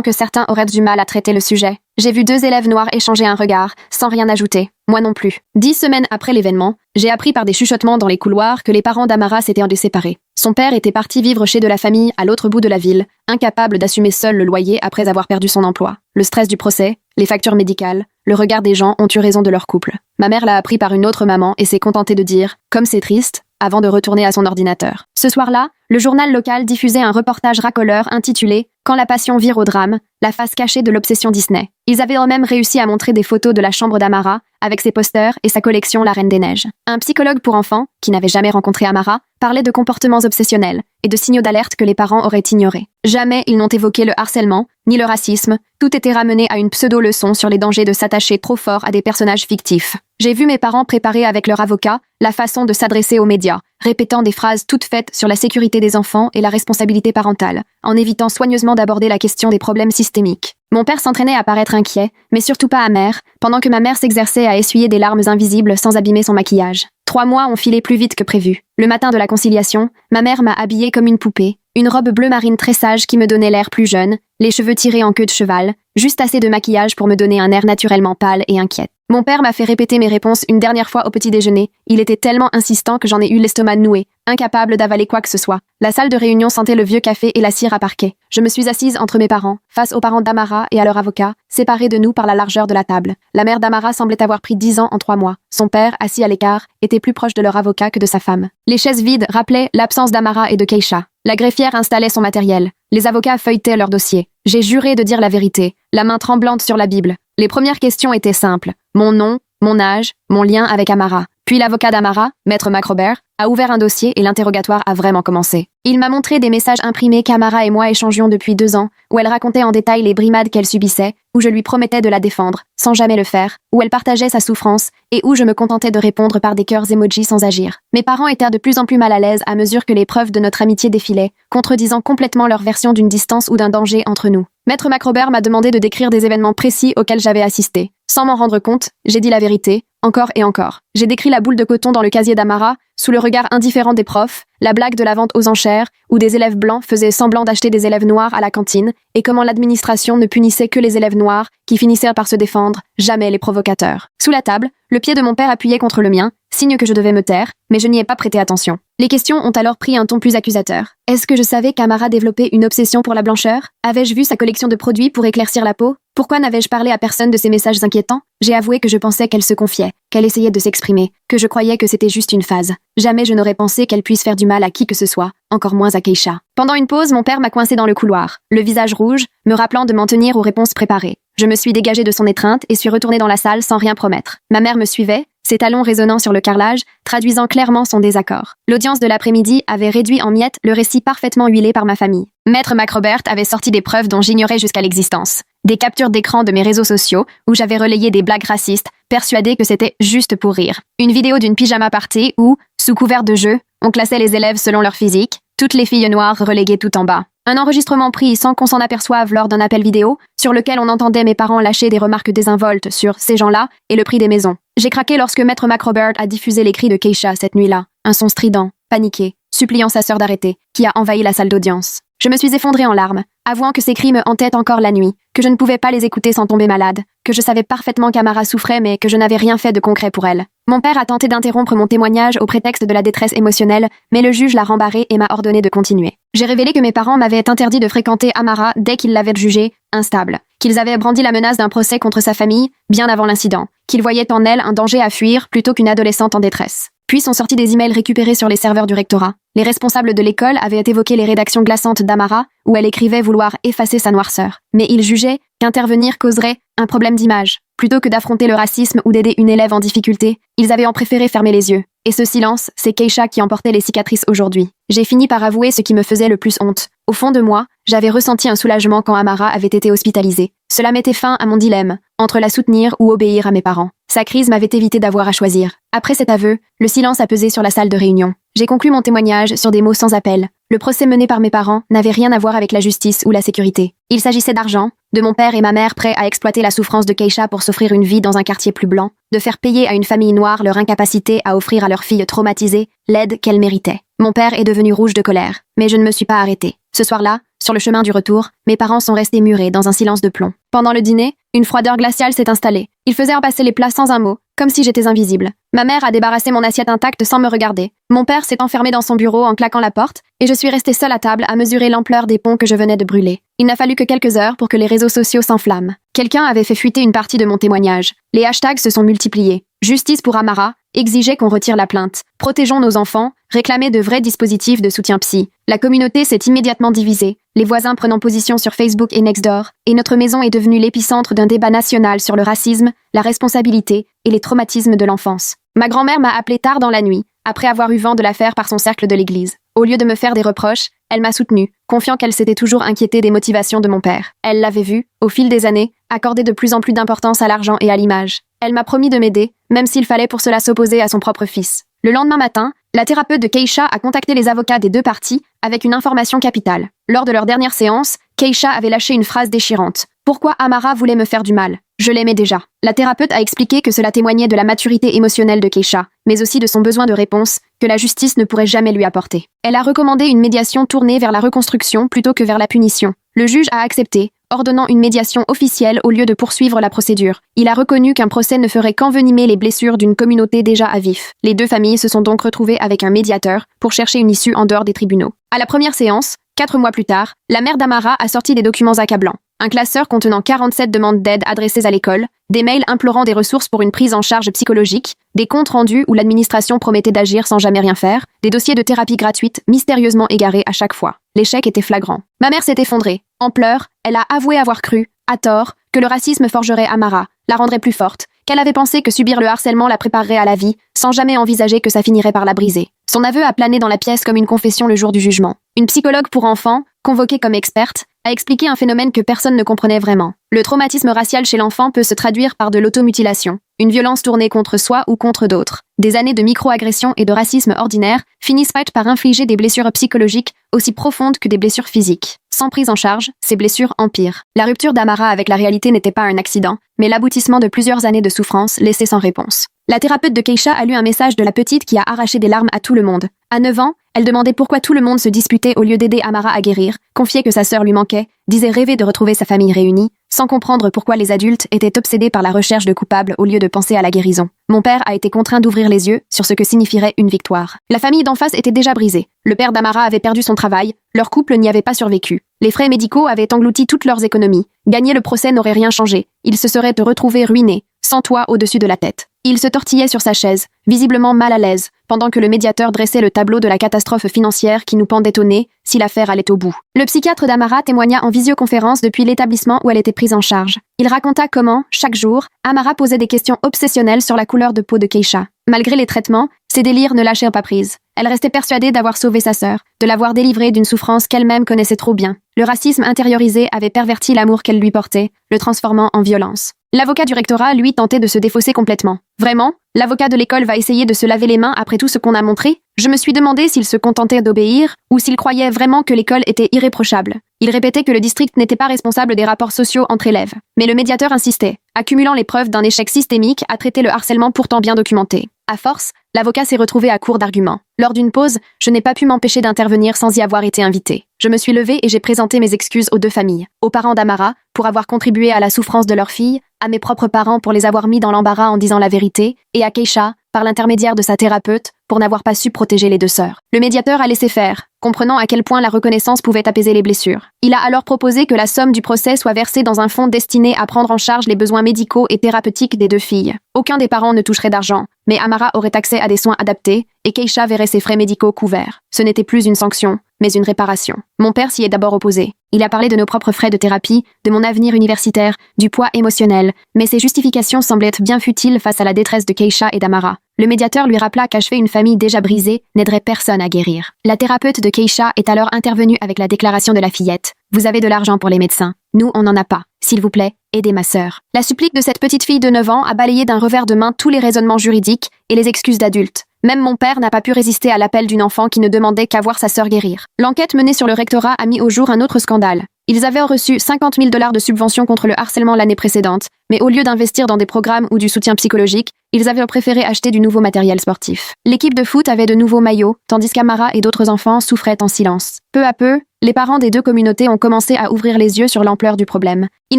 que certains auraient du mal à traiter le sujet. J'ai vu 2 élèves noirs échanger un regard, sans rien ajouter. Moi non plus. 10 semaines après l'événement, j'ai appris par des chuchotements dans les couloirs que les parents d'Amara s'étaient séparés. Son père était parti vivre chez de la famille à l'autre bout de la ville, incapable d'assumer seul le loyer après avoir perdu son emploi. Le stress du procès, les factures médicales, le regard des gens ont eu raison de leur couple. Ma mère l'a appris par une autre maman et s'est contentée de dire « comme c'est triste », avant de retourner à son ordinateur. Ce soir-là, le journal local diffusait un reportage racoleur intitulé « Quand la passion vire au drame, la face cachée de l'obsession Disney ». Ils avaient eux-mêmes réussi à montrer des photos de la chambre d'Amara, avec ses posters et sa collection La Reine des Neiges. Un psychologue pour enfants, qui n'avait jamais rencontré Amara, parlait de comportements obsessionnels et de signaux d'alerte que les parents auraient ignorés. Jamais ils n'ont évoqué le harcèlement, ni le racisme, tout était ramené à une pseudo-leçon sur les dangers de s'attacher trop fort à des personnages fictifs. J'ai vu mes parents préparer avec leur avocat la façon de s'adresser aux médias, répétant des phrases toutes faites sur la sécurité des enfants et la responsabilité parentale, en évitant soigneusement d'aborder la question des problèmes systémiques. Mon père s'entraînait à paraître inquiet, mais surtout pas amer, pendant que ma mère s'exerçait à essuyer des larmes invisibles sans abîmer son maquillage. 3 mois ont filé plus vite que prévu. Le matin de la conciliation, ma mère m'a habillée comme une poupée, une robe bleu marine très sage qui me donnait l'air plus jeune, les cheveux tirés en queue de cheval, juste assez de maquillage pour me donner un air naturellement pâle et inquiète. Mon père m'a fait répéter mes réponses une dernière fois au petit déjeuner. Il était tellement insistant que j'en ai eu l'estomac noué, incapable d'avaler quoi que ce soit. La salle de réunion sentait le vieux café et la cire à parquet. Je me suis assise entre mes parents, face aux parents d'Amara et à leur avocat, séparés de nous par la largeur de la table. La mère d'Amara semblait avoir pris 10 ans en 3 mois. Son père, assis à l'écart, était plus proche de leur avocat que de sa femme. Les chaises vides rappelaient l'absence d'Amara et de Keisha. La greffière installait son matériel. Les avocats feuilletaient leur dossier. J'ai juré de dire la vérité, la main tremblante sur la Bible. Les premières questions étaient simples. Mon nom, mon âge, mon lien avec Amara. Puis l'avocat d'Amara, Maître McRobert, a ouvert un dossier et l'interrogatoire a vraiment commencé. Il m'a montré des messages imprimés qu'Amara et moi échangions depuis 2 ans, où elle racontait en détail les brimades qu'elle subissait, où je lui promettais de la défendre, sans jamais le faire, où elle partageait sa souffrance, et où je me contentais de répondre par des cœurs emoji sans agir. Mes parents étaient de plus en plus mal à l'aise à mesure que les preuves de notre amitié défilaient, contredisant complètement leur version d'une distance ou d'un danger entre nous. Maître McRobert m'a demandé de décrire des événements précis auxquels j'avais assisté. Sans m'en rendre compte, j'ai dit la vérité, encore et encore. J'ai décrit la boule de coton dans le casier d'Amara, sous le regard indifférent des profs, la blague de la vente aux enchères, où des élèves blancs faisaient semblant d'acheter des élèves noirs à la cantine, et comment l'administration ne punissait que les élèves noirs, qui finissaient par se défendre, jamais les provocateurs. Sous la table, le pied de mon père appuyait contre le mien, signe que je devais me taire, mais je n'y ai pas prêté attention. Les questions ont alors pris un ton plus accusateur. Est-ce que je savais qu'Amara développait une obsession pour la blancheur? Avais-je vu sa collection de produits pour éclaircir la peau? Pourquoi n'avais-je parlé à personne de ces messages inquiétants? J'ai avoué que je pensais qu'elle se confiait, qu'elle essayait de s'exprimer, que je croyais que c'était juste une phase. Jamais je n'aurais pensé qu'elle puisse faire du mal à qui que ce soit, encore moins à Keisha. Pendant une pause, mon père m'a coincé dans le couloir, le visage rouge, me rappelant de m'en tenir aux réponses préparées. Je me suis dégagée de son étreinte et suis retournée dans la salle sans rien promettre. Ma mère me suivait, ses talons résonnant sur le carrelage, traduisant clairement son désaccord. L'audience de l'après-midi avait réduit en miettes le récit parfaitement huilé par ma famille. Maître McRobert avait sorti des preuves dont j'ignorais jusqu'à l'existence. Des captures d'écran de mes réseaux sociaux, où j'avais relayé des blagues racistes, persuadée que c'était juste pour rire. Une vidéo d'une pyjama party où, sous couvert de jeu, on classait les élèves selon leur physique, toutes les filles noires reléguées tout en bas. Un enregistrement pris sans qu'on s'en aperçoive lors d'un appel vidéo, sur lequel on entendait mes parents lâcher des remarques désinvoltes sur ces gens-là et le prix des maisons. J'ai craqué lorsque Maître McRobert a diffusé les cris de Keisha cette nuit-là. Un son strident, paniqué, suppliant sa sœur d'arrêter, qui a envahi la salle d'audience. Je me suis effondrée en larmes, avouant que ces cris me hantaient encore la nuit, que je ne pouvais pas les écouter sans tomber malade, que je savais parfaitement qu'Amara souffrait mais que je n'avais rien fait de concret pour elle. Mon père a tenté d'interrompre mon témoignage au prétexte de la détresse émotionnelle, mais le juge l'a rembarré et m'a ordonné de continuer. J'ai révélé que mes parents m'avaient interdit de fréquenter Amara dès qu'ils l'avaient jugée instable, qu'ils avaient brandi la menace d'un procès contre sa famille bien avant l'incident, qu'ils voyaient en elle un danger à fuir plutôt qu'une adolescente en détresse. Puis sont sortis des emails récupérés sur les serveurs du rectorat. Les responsables de l'école avaient évoqué les rédactions glaçantes d'Amara, où elle écrivait vouloir effacer sa noirceur. Mais ils jugeaient qu'intervenir causerait un problème d'image. Plutôt que d'affronter le racisme ou d'aider une élève en difficulté, ils avaient en préféré fermer les yeux. Et ce silence, c'est Keisha qui en portait les cicatrices aujourd'hui. J'ai fini par avouer ce qui me faisait le plus honte. Au fond de moi, j'avais ressenti un soulagement quand Amara avait été hospitalisée. Cela mettait fin à mon dilemme, entre la soutenir ou obéir à mes parents. Sa crise m'avait évité d'avoir à choisir. Après cet aveu, le silence a pesé sur la salle de réunion. J'ai conclu mon témoignage sur des mots sans appel. Le procès mené par mes parents n'avait rien à voir avec la justice ou la sécurité. Il s'agissait d'argent, de mon père et ma mère prêts à exploiter la souffrance de Keisha pour s'offrir une vie dans un quartier plus blanc, de faire payer à une famille noire leur incapacité à offrir à leur fille traumatisée l'aide qu'elle méritait. Mon père est devenu rouge de colère, mais je ne me suis pas arrêtée. Ce soir-là, sur le chemin du retour, mes parents sont restés murés dans un silence de plomb. Pendant le dîner, une froideur glaciale s'est installée. Ils faisaient repasser les plats sans un mot, comme si j'étais invisible. Ma mère a débarrassé mon assiette intacte sans me regarder. Mon père s'est enfermé dans son bureau en claquant la porte, et je suis restée seule à table à mesurer l'ampleur des ponts que je venais de brûler. Il n'a fallu que quelques heures pour que les réseaux sociaux s'enflamment. Quelqu'un avait fait fuiter une partie de mon témoignage. Les hashtags se sont multipliés. Justice pour Amara, exigeait qu'on retire la plainte. Protégeons nos enfants, réclamer de vrais dispositifs de soutien psy. La communauté s'est immédiatement divisée, les voisins prenant position sur Facebook et Nextdoor, et notre maison est devenue l'épicentre d'un débat national sur le racisme, la responsabilité et les traumatismes de l'enfance. Ma grand-mère m'a appelé tard dans la nuit, après avoir eu vent de l'affaire par son cercle de l'église. Au lieu de me faire des reproches, elle m'a soutenue, confiant qu'elle s'était toujours inquiétée des motivations de mon père. Elle l'avait vu, au fil des années, accorder de plus en plus d'importance à l'argent et à l'image. Elle m'a promis de m'aider, même s'il fallait pour cela s'opposer à son propre fils. Le lendemain matin, la thérapeute de Keisha a contacté les avocats des deux parties avec une information capitale. Lors de leur dernière séance, Keisha avait lâché une phrase déchirante. Pourquoi Amara voulait me faire du mal? Je l'aimais déjà. La thérapeute a expliqué que cela témoignait de la maturité émotionnelle de Keisha, mais aussi de son besoin de réponse que la justice ne pourrait jamais lui apporter. Elle a recommandé une médiation tournée vers la reconstruction plutôt que vers la punition. Le juge a accepté, ordonnant une médiation officielle au lieu de poursuivre la procédure. Il a reconnu qu'un procès ne ferait qu'envenimer les blessures d'une communauté déjà à vif. Les deux familles se sont donc retrouvées avec un médiateur pour chercher une issue en dehors des tribunaux. À la première séance, 4 mois plus tard, la mère d'Amara a sorti des documents accablants. Un classeur contenant 47 demandes d'aide adressées à l'école, des mails implorant des ressources pour une prise en charge psychologique, des comptes rendus où l'administration promettait d'agir sans jamais rien faire, des dossiers de thérapie gratuite mystérieusement égarés à chaque fois. L'échec était flagrant. Ma mère s'est effondrée. En pleurs, elle a avoué avoir cru, à tort, que le racisme forgerait Amara, la rendrait plus forte, qu'elle avait pensé que subir le harcèlement la préparerait à la vie, sans jamais envisager que ça finirait par la briser. Son aveu a plané dans la pièce comme une confession le jour du jugement. Une psychologue pour enfants, convoquée comme experte, a expliqué un phénomène que personne ne comprenait vraiment. Le traumatisme racial chez l'enfant peut se traduire par de l'automutilation, une violence tournée contre soi ou contre d'autres. Des années de micro-agressions et de racisme ordinaire finissent par infliger des blessures psychologiques aussi profondes que des blessures physiques. Sans prise en charge, ces blessures empirent. La rupture d'Amara avec la réalité n'était pas un accident, mais l'aboutissement de plusieurs années de souffrance laissées sans réponse. La thérapeute de Keisha a lu un message de la petite qui a arraché des larmes à tout le monde. À 9 ans, elle demandait pourquoi tout le monde se disputait au lieu d'aider Amara à guérir, confiait que sa sœur lui manquait, disait rêver de retrouver sa famille réunie, sans comprendre pourquoi les adultes étaient obsédés par la recherche de coupables au lieu de penser à la guérison. Mon père a été contraint d'ouvrir les yeux sur ce que signifierait une victoire. La famille d'en face était déjà brisée. Le père d'Amara avait perdu son travail, leur couple n'y avait pas survécu. Les frais médicaux avaient englouti toutes leurs économies. Gagner le procès n'aurait rien changé. Ils se seraient retrouvés ruinés, sans toit au-dessus de la tête. Il se tortillait sur sa chaise, visiblement mal à l'aise, pendant que le médiateur dressait le tableau de la catastrophe financière qui nous pendait au nez si l'affaire allait au bout. Le psychiatre d'Amara témoigna en visioconférence depuis l'établissement où elle était prise en charge. Il raconta comment, chaque jour, Amara posait des questions obsessionnelles sur la couleur de peau de Keisha. Malgré les traitements, ses délires ne lâchèrent pas prise. Elle restait persuadée d'avoir sauvé sa sœur, de l'avoir délivrée d'une souffrance qu'elle-même connaissait trop bien. Le racisme intériorisé avait perverti l'amour qu'elle lui portait, le transformant en violence. L'avocat du rectorat, lui, tentait de se défausser complètement. Vraiment? L'avocat de l'école va essayer de se laver les mains après tout ce qu'on a montré? Je me suis demandé s'il se contentait d'obéir ou s'il croyait vraiment que l'école était irréprochable. Il répétait que le district n'était pas responsable des rapports sociaux entre élèves. Mais le médiateur insistait, accumulant les preuves d'un échec systémique à traiter le harcèlement pourtant bien documenté. À force, l'avocat s'est retrouvé à court d'arguments. Lors d'une pause, je n'ai pas pu m'empêcher d'intervenir sans y avoir été invitée. Je me suis levée et j'ai présenté mes excuses aux deux familles. Aux parents d'Amara, pour avoir contribué à la souffrance de leur fille, à mes propres parents pour les avoir mis dans l'embarras en disant la vérité, et à Keisha, par l'intermédiaire de sa thérapeute, pour n'avoir pas su protéger les deux sœurs. Le médiateur a laissé faire, comprenant à quel point la reconnaissance pouvait apaiser les blessures. Il a alors proposé que la somme du procès soit versée dans un fonds destiné à prendre en charge les besoins médicaux et thérapeutiques des deux filles. Aucun des parents ne toucherait d'argent, mais Amara aurait accès à des soins adaptés, et Keisha verrait ses frais médicaux couverts. Ce n'était plus une sanction, mais une réparation. Mon père s'y est d'abord opposé. Il a parlé de nos propres frais de thérapie, de mon avenir universitaire, du poids émotionnel, mais ses justifications semblaient être bien futiles face à la détresse de Keisha et d'Amara. Le médiateur lui rappela qu'achever une famille déjà brisée n'aiderait personne à guérir. La thérapeute de Keisha est alors intervenue avec la déclaration de la fillette. Vous avez de l'argent pour les médecins. Nous, on n'en a pas. S'il vous plaît, aidez ma sœur. La supplique de cette petite fille de 9 ans a balayé d'un revers de main tous les raisonnements juridiques et les excuses d'adultes. Même mon père n'a pas pu résister à l'appel d'une enfant qui ne demandait qu'à voir sa sœur guérir. L'enquête menée sur le rectorat a mis au jour un autre scandale. Ils avaient reçu 50 000 $ de subventions contre le harcèlement l'année précédente, mais au lieu d'investir dans des programmes ou du soutien psychologique, Ils avaient préféré acheter du nouveau matériel sportif. L'équipe de foot avait de nouveaux maillots, tandis qu'Amara et d'autres enfants souffraient en silence. Peu à peu, les parents des deux communautés ont commencé à ouvrir les yeux sur l'ampleur du problème. Il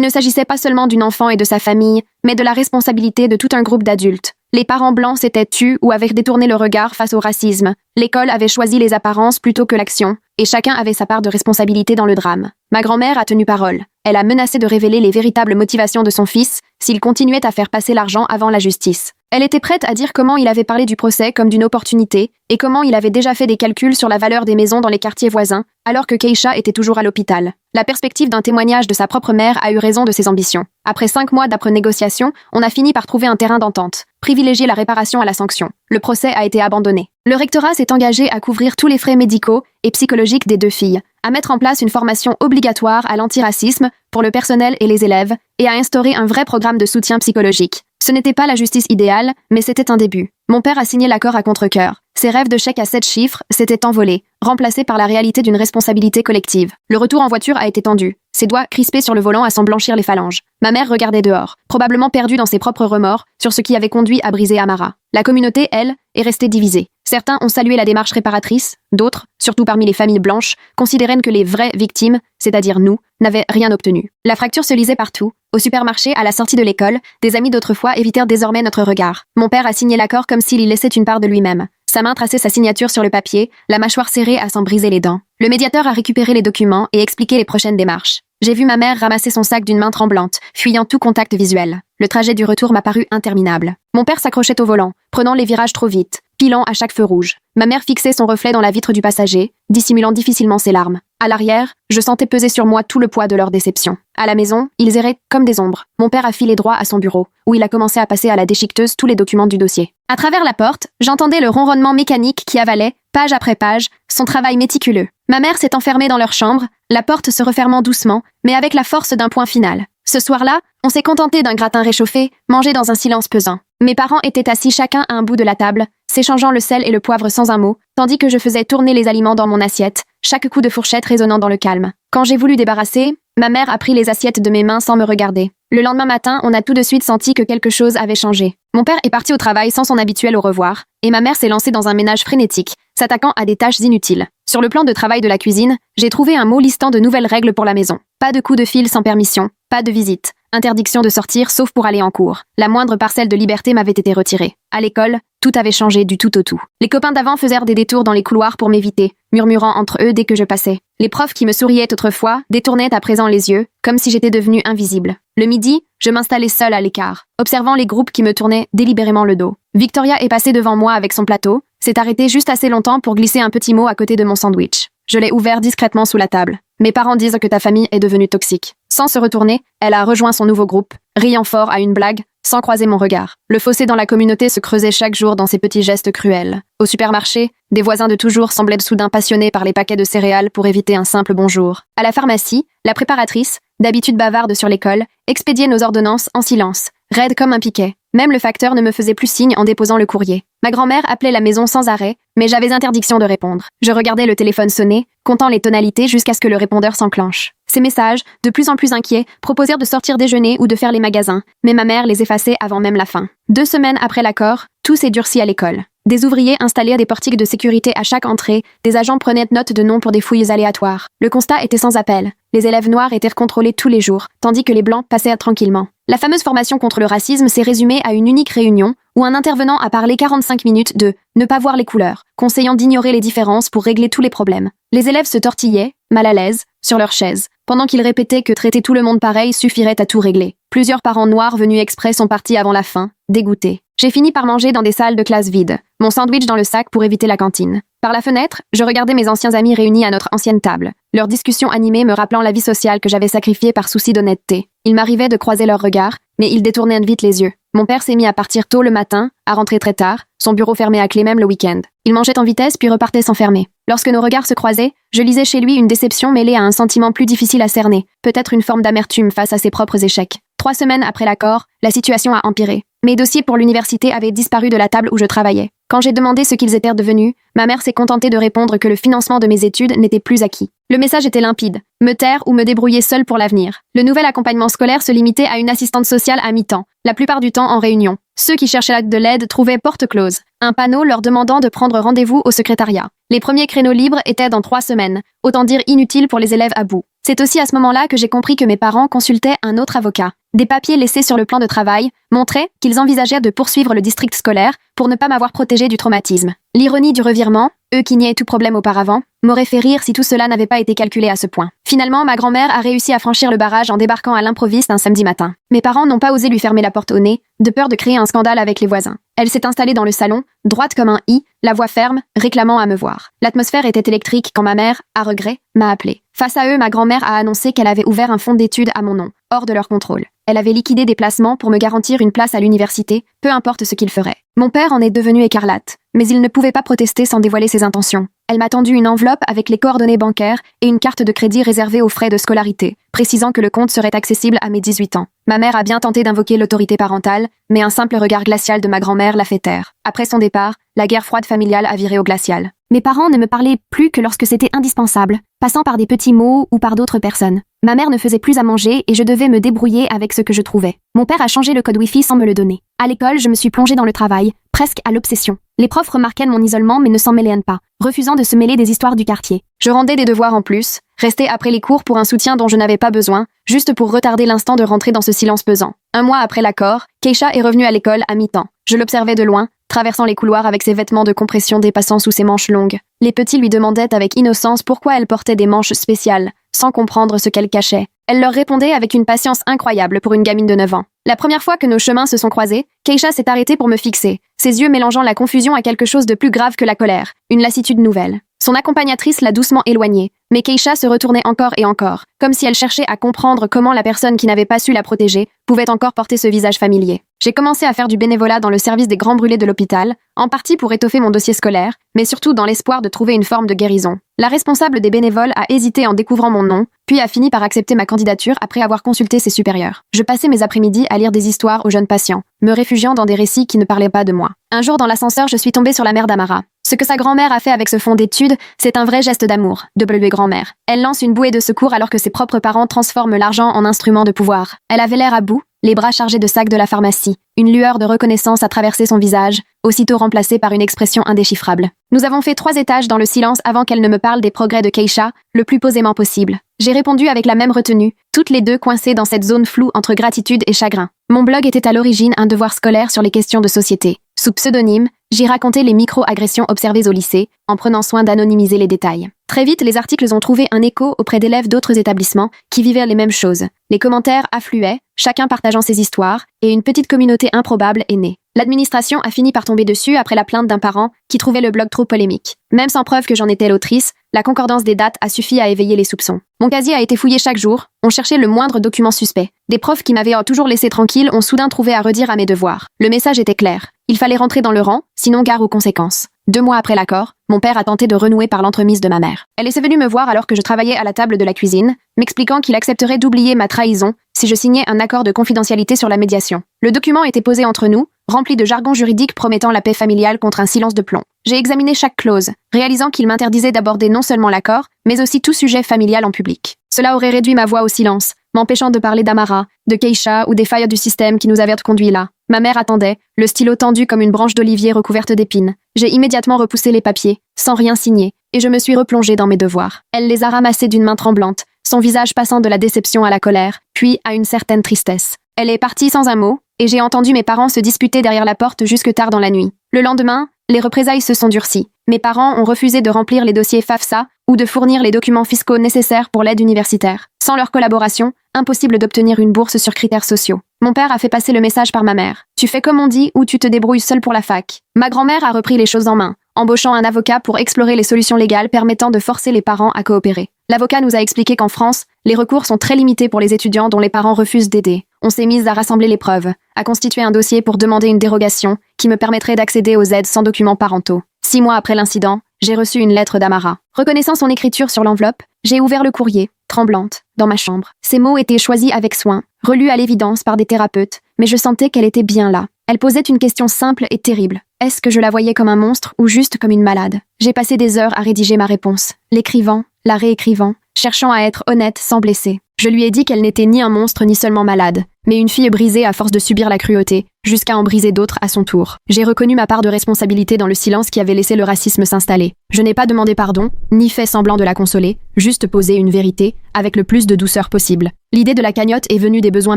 ne s'agissait pas seulement d'un enfant et de sa famille, mais de la responsabilité de tout un groupe d'adultes. Les parents blancs s'étaient tus ou avaient détourné le regard face au racisme. L'école avait choisi les apparences plutôt que l'action, et chacun avait sa part de responsabilité dans le drame. Ma grand-mère a tenu parole. Elle a menacé de révéler les véritables motivations de son fils s'il continuait à faire passer l'argent avant la justice. Elle était prête à dire comment il avait parlé du procès comme d'une opportunité et comment il avait déjà fait des calculs sur la valeur des maisons dans les quartiers voisins, alors que Keisha était toujours à l'hôpital. La perspective d'un témoignage de sa propre mère a eu raison de ses ambitions. Après 5 mois d'âpres négociations, on a fini par trouver un terrain d'entente, privilégier la réparation à la sanction. Le procès a été abandonné. Le rectorat s'est engagé à couvrir tous les frais médicaux et psychologiques des deux filles, à mettre en place une formation obligatoire à l'antiracisme pour le personnel et les élèves, et à instaurer un vrai programme de soutien psychologique. Ce n'était pas la justice idéale, mais c'était un début. Mon père a signé l'accord à contre-cœur. Ses rêves de chèques à 7 chiffres s'étaient envolés, remplacés par la réalité d'une responsabilité collective. Le retour en voiture a été tendu, ses doigts crispés sur le volant à s'en blanchir les phalanges. Ma mère regardait dehors, probablement perdue dans ses propres remords sur ce qui avait conduit à briser Amara. La communauté, elle, est restée divisée. Certains ont salué la démarche réparatrice, d'autres, surtout parmi les familles blanches, considéraient que les vraies victimes, c'est-à-dire nous, n'avaient rien obtenu. La fracture se lisait partout. Au supermarché, à la sortie de l'école, des amis d'autrefois évitèrent désormais notre regard. Mon père a signé l'accord comme s'il y laissait une part de lui-même. Sa main traçait sa signature sur le papier, la mâchoire serrée à s'en briser les dents. Le médiateur a récupéré les documents et expliqué les prochaines démarches. J'ai vu ma mère ramasser son sac d'une main tremblante, fuyant tout contact visuel. Le trajet du retour m'a paru interminable. Mon père s'accrochait au volant, prenant les virages trop vite, pilant à chaque feu rouge. Ma mère fixait son reflet dans la vitre du passager, dissimulant difficilement ses larmes. À l'arrière, je sentais peser sur moi tout le poids de leur déception. À la maison, ils erraient comme des ombres. Mon père a filé droit à son bureau, où il a commencé à passer à la déchiqueteuse tous les documents du dossier. À travers la porte, j'entendais le ronronnement mécanique qui avalait, page après page, son travail méticuleux. Ma mère s'est enfermée dans leur chambre, la porte se refermant doucement, mais avec la force d'un point final. Ce soir-là, on s'est contenté d'un gratin réchauffé, mangé dans un silence pesant. Mes parents étaient assis chacun à un bout de la table, s'échangeant le sel et le poivre sans un mot, tandis que je faisais tourner les aliments dans mon assiette, chaque coup de fourchette résonnant dans le calme. Quand j'ai voulu débarrasser, ma mère a pris les assiettes de mes mains sans me regarder. Le lendemain matin, on a tout de suite senti que quelque chose avait changé. Mon père est parti au travail sans son habituel au revoir, et ma mère s'est lancée dans un ménage frénétique, s'attaquant à des tâches inutiles. Sur le plan de travail de la cuisine, j'ai trouvé un mot listant de nouvelles règles pour la maison. Pas de coup de fil sans permission, pas de visite, interdiction de sortir sauf pour aller en cours. La moindre parcelle de liberté m'avait été retirée. À l'école, tout avait changé du tout au tout. Les copains d'avant faisèrent des détours dans les couloirs pour m'éviter, murmurant entre eux dès que je passais. Les profs qui me souriaient autrefois détournaient à présent les yeux, comme si j'étais devenue invisible. Le midi, je m'installais seule à l'écart, observant les groupes qui me tournaient délibérément le dos. Victoria est passée devant moi avec son plateau, s'est arrêtée juste assez longtemps pour glisser un petit mot à côté de mon sandwich. Je l'ai ouvert discrètement sous la table. Mes parents disent que ta famille est devenue toxique. Sans se retourner, elle a rejoint son nouveau groupe, riant fort à une blague, sans croiser mon regard. Le fossé dans la communauté se creusait chaque jour dans ces petits gestes cruels. Au supermarché, des voisins de toujours semblaient soudain passionnés par les paquets de céréales pour éviter un simple bonjour. À la pharmacie, la préparatrice, d'habitude bavarde sur l'école, expédiait nos ordonnances en silence, raide comme un piquet. Même le facteur ne me faisait plus signe en déposant le courrier. Ma grand-mère appelait la maison sans arrêt, mais j'avais interdiction de répondre. Je regardais le téléphone sonner, comptant les tonalités jusqu'à ce que le répondeur s'enclenche. Ces messages, de plus en plus inquiets, proposèrent de sortir déjeuner ou de faire les magasins, mais ma mère les effaçait avant même la fin. 2 semaines après l'accord, tout s'est durci à l'école. Des ouvriers installèrent des portiques de sécurité à chaque entrée, des agents prenaient note de noms pour des fouilles aléatoires. Le constat était sans appel. Les élèves noirs étaient contrôlés tous les jours, tandis que les blancs passaient tranquillement. La fameuse formation contre le racisme s'est résumée à une unique réunion où un intervenant a parlé 45 minutes de « ne pas voir les couleurs », conseillant d'ignorer les différences pour régler tous les problèmes. Les élèves se tortillaient, mal à l'aise, sur leurs chaises, pendant qu'ils répétaient que traiter tout le monde pareil suffirait à tout régler. Plusieurs parents noirs venus exprès sont partis avant la fin, dégoûtés. J'ai fini par manger dans des salles de classe vides, mon sandwich dans le sac pour éviter la cantine. Par la fenêtre, je regardais mes anciens amis réunis à notre ancienne table, leurs discussions animées me rappelant la vie sociale que j'avais sacrifiée par souci d'honnêteté. Il m'arrivait de croiser leurs regards, mais ils détournaient vite les yeux. Mon père s'est mis à partir tôt le matin, à rentrer très tard, son bureau fermé à clé même le week-end. Il mangeait en vitesse puis repartait s'enfermer. Lorsque nos regards se croisaient, je lisais chez lui une déception mêlée à un sentiment plus difficile à cerner, peut-être une forme d'amertume face à ses propres échecs. 3 semaines après l'accord, la situation a empiré. Mes dossiers pour l'université avaient disparu de la table où je travaillais. Quand j'ai demandé ce qu'ils étaient devenus, ma mère s'est contentée de répondre que le financement de mes études n'était plus acquis. Le message était limpide. Me taire ou me débrouiller seule pour l'avenir. Le nouvel accompagnement scolaire se limitait à une assistante sociale à mi-temps. la plupart du temps en réunion. Ceux qui cherchaient de l'aide trouvaient porte close, un panneau leur demandant de prendre rendez-vous au secrétariat. Les premiers créneaux libres étaient dans 3 semaines, autant dire inutile pour les élèves à bout. C'est aussi à ce moment-là que j'ai compris que mes parents consultaient un autre avocat. Des papiers laissés sur le plan de travail montraient qu'ils envisageaient de poursuivre le district scolaire pour ne pas m'avoir protégé du traumatisme. L'ironie du revirement, eux qui niaient tout problème auparavant, m'aurait fait rire si tout cela n'avait pas été calculé à ce point. Finalement, ma grand-mère a réussi à franchir le barrage en débarquant à l'improviste un samedi matin. Mes parents n'ont pas osé lui fermer la porte au nez, de peur de créer un scandale avec les voisins. Elle s'est installée dans le salon, droite comme un i, la voix ferme, réclamant à me voir. L'atmosphère était électrique quand ma mère, à regret, m'a appelée. Face à eux, ma grand-mère a annoncé qu'elle avait ouvert un fonds d'études à mon nom, hors de leur contrôle. Elle avait liquidé des placements pour me garantir une place à l'université, peu importe ce qu'il ferait. Mon père en est devenu écarlate, mais il ne pouvait pas protester sans dévoiler ses intentions. Elle m'a tendu une enveloppe avec les coordonnées bancaires et une carte de crédit réservée aux frais de scolarité, précisant que le compte serait accessible à mes 18 ans. Ma mère a bien tenté d'invoquer l'autorité parentale, mais un simple regard glacial de ma grand-mère l'a fait taire. Après son départ, la guerre froide familiale a viré au glacial. Mes parents ne me parlaient plus que lorsque c'était indispensable, passant par des petits mots ou par d'autres personnes. Ma mère ne faisait plus à manger et je devais me débrouiller avec ce que je trouvais. Mon père a changé le code Wi-Fi sans me le donner. À l'école, je me suis plongée dans le travail, presque à l'obsession. Les profs remarquaient mon isolement mais ne s'en mêlaient pas, refusant de se mêler des histoires du quartier. Je rendais des devoirs en plus, restais après les cours pour un soutien dont je n'avais pas besoin, juste pour retarder l'instant de rentrer dans ce silence pesant. 1 mois après l'accord, Keisha est revenue à l'école à mi-temps. Je l'observais de loin, traversant les couloirs avec ses vêtements de compression dépassant sous ses manches longues. Les petits lui demandaient avec innocence pourquoi elle portait des manches spéciales, sans comprendre ce qu'elle cachait. Elle leur répondait avec une patience incroyable pour une gamine de 9 ans. La première fois que nos chemins se sont croisés, Keisha s'est arrêtée pour me fixer, ses yeux mélangeant la confusion à quelque chose de plus grave que la colère, une lassitude nouvelle. Son accompagnatrice l'a doucement éloignée, mais Keisha se retournait encore et encore, comme si elle cherchait à comprendre comment la personne qui n'avait pas su la protéger pouvait encore porter ce visage familier. J'ai commencé à faire du bénévolat dans le service des grands brûlés de l'hôpital, en partie pour étoffer mon dossier scolaire, mais surtout dans l'espoir de trouver une forme de guérison. La responsable des bénévoles a hésité en découvrant mon nom, puis a fini par accepter ma candidature après avoir consulté ses supérieurs. Je passais mes après-midi à lire des histoires aux jeunes patients, me réfugiant dans des récits qui ne parlaient pas de moi. Un jour dans l'ascenseur, je suis tombée sur la mère d'Amara. Ce que sa grand-mère a fait avec ce fonds d'études, c'est un vrai geste d'amour, W grand-mère. Elle lance une bouée de secours alors que ses propres parents transforment l'argent en instrument de pouvoir. Elle avait l'air à bout, les bras chargés de sacs de la pharmacie. Une lueur de reconnaissance a traversé son visage, aussitôt remplacée par une expression indéchiffrable. Nous avons fait 3 étages dans le silence avant qu'elle ne me parle des progrès de Keisha, le plus posément possible. J'ai répondu avec la même retenue, toutes les deux coincées dans cette zone floue entre gratitude et chagrin. Mon blog était à l'origine un devoir scolaire sur les questions de société. Sous pseudonyme, j'y racontais les micro-agressions observées au lycée, en prenant soin d'anonymiser les détails. Très vite, les articles ont trouvé un écho auprès d'élèves d'autres établissements qui vivaient les mêmes choses. Les commentaires affluaient, chacun partageant ses histoires, et une petite communauté improbable est née. L'administration a fini par tomber dessus après la plainte d'un parent qui trouvait le blog trop polémique. Même sans preuve que j'en étais l'autrice, la concordance des dates a suffi à éveiller les soupçons. Mon casier a été fouillé chaque jour, on cherchait le moindre document suspect. Des profs qui m'avaient toujours laissé tranquille ont soudain trouvé à redire à mes devoirs. Le message était clair. Il fallait rentrer dans le rang, sinon gare aux conséquences. 2 mois après l'accord, mon père a tenté de renouer par l'entremise de ma mère. Elle est venue me voir alors que je travaillais à la table de la cuisine, m'expliquant qu'il accepterait d'oublier ma trahison si je signais un accord de confidentialité sur la médiation. Le document était posé entre nous, rempli de jargon juridique promettant la paix familiale contre un silence de plomb. J'ai examiné chaque clause, réalisant qu'il m'interdisait d'aborder non seulement l'accord, mais aussi tout sujet familial en public. Cela aurait réduit ma voix au silence, m'empêchant de parler d'Amara, de Keisha ou des failles du système qui nous avaient conduits là. Ma mère attendait, le stylo tendu comme une branche d'olivier recouverte d'épines. J'ai immédiatement repoussé les papiers, sans rien signer, et je me suis replongée dans mes devoirs. Elle les a ramassés d'une main tremblante, son visage passant de la déception à la colère, puis à une certaine tristesse. Elle est partie sans un mot, et j'ai entendu mes parents se disputer derrière la porte jusque tard dans la nuit. Le lendemain, les représailles se sont durcies. Mes parents ont refusé de remplir les dossiers FAFSA ou de fournir les documents fiscaux nécessaires pour l'aide universitaire. Sans leur collaboration, impossible d'obtenir une bourse sur critères sociaux. Mon père a fait passer le message par ma mère. Tu fais comme on dit ou tu te débrouilles seul pour la fac. Ma grand-mère a repris les choses en main, embauchant un avocat pour explorer les solutions légales permettant de forcer les parents à coopérer. L'avocat nous a expliqué qu'en France, les recours sont très limités pour les étudiants dont les parents refusent d'aider. On s'est mis à rassembler les preuves, à constituer un dossier pour demander une dérogation qui me permettrait d'accéder aux aides sans documents parentaux. 6 mois après l'incident, j'ai reçu une lettre d'Amara. Reconnaissant son écriture sur l'enveloppe, j'ai ouvert le courrier, tremblante, dans ma chambre. Ces mots étaient choisis avec soin, relus à l'évidence par des thérapeutes, mais je sentais qu'elle était bien là. Elle posait une question simple et terrible. Est-ce que je la voyais comme un monstre ou juste comme une malade? J'ai passé des heures à rédiger ma réponse, l'écrivant, la réécrivant, cherchant à être honnête sans blesser. Je lui ai dit qu'elle n'était ni un monstre ni seulement malade, mais une fille brisée à force de subir la cruauté, jusqu'à en briser d'autres à son tour. J'ai reconnu ma part de responsabilité dans le silence qui avait laissé le racisme s'installer. Je n'ai pas demandé pardon, ni fait semblant de la consoler, juste posé une vérité, avec le plus de douceur possible. L'idée de la cagnotte est venue des besoins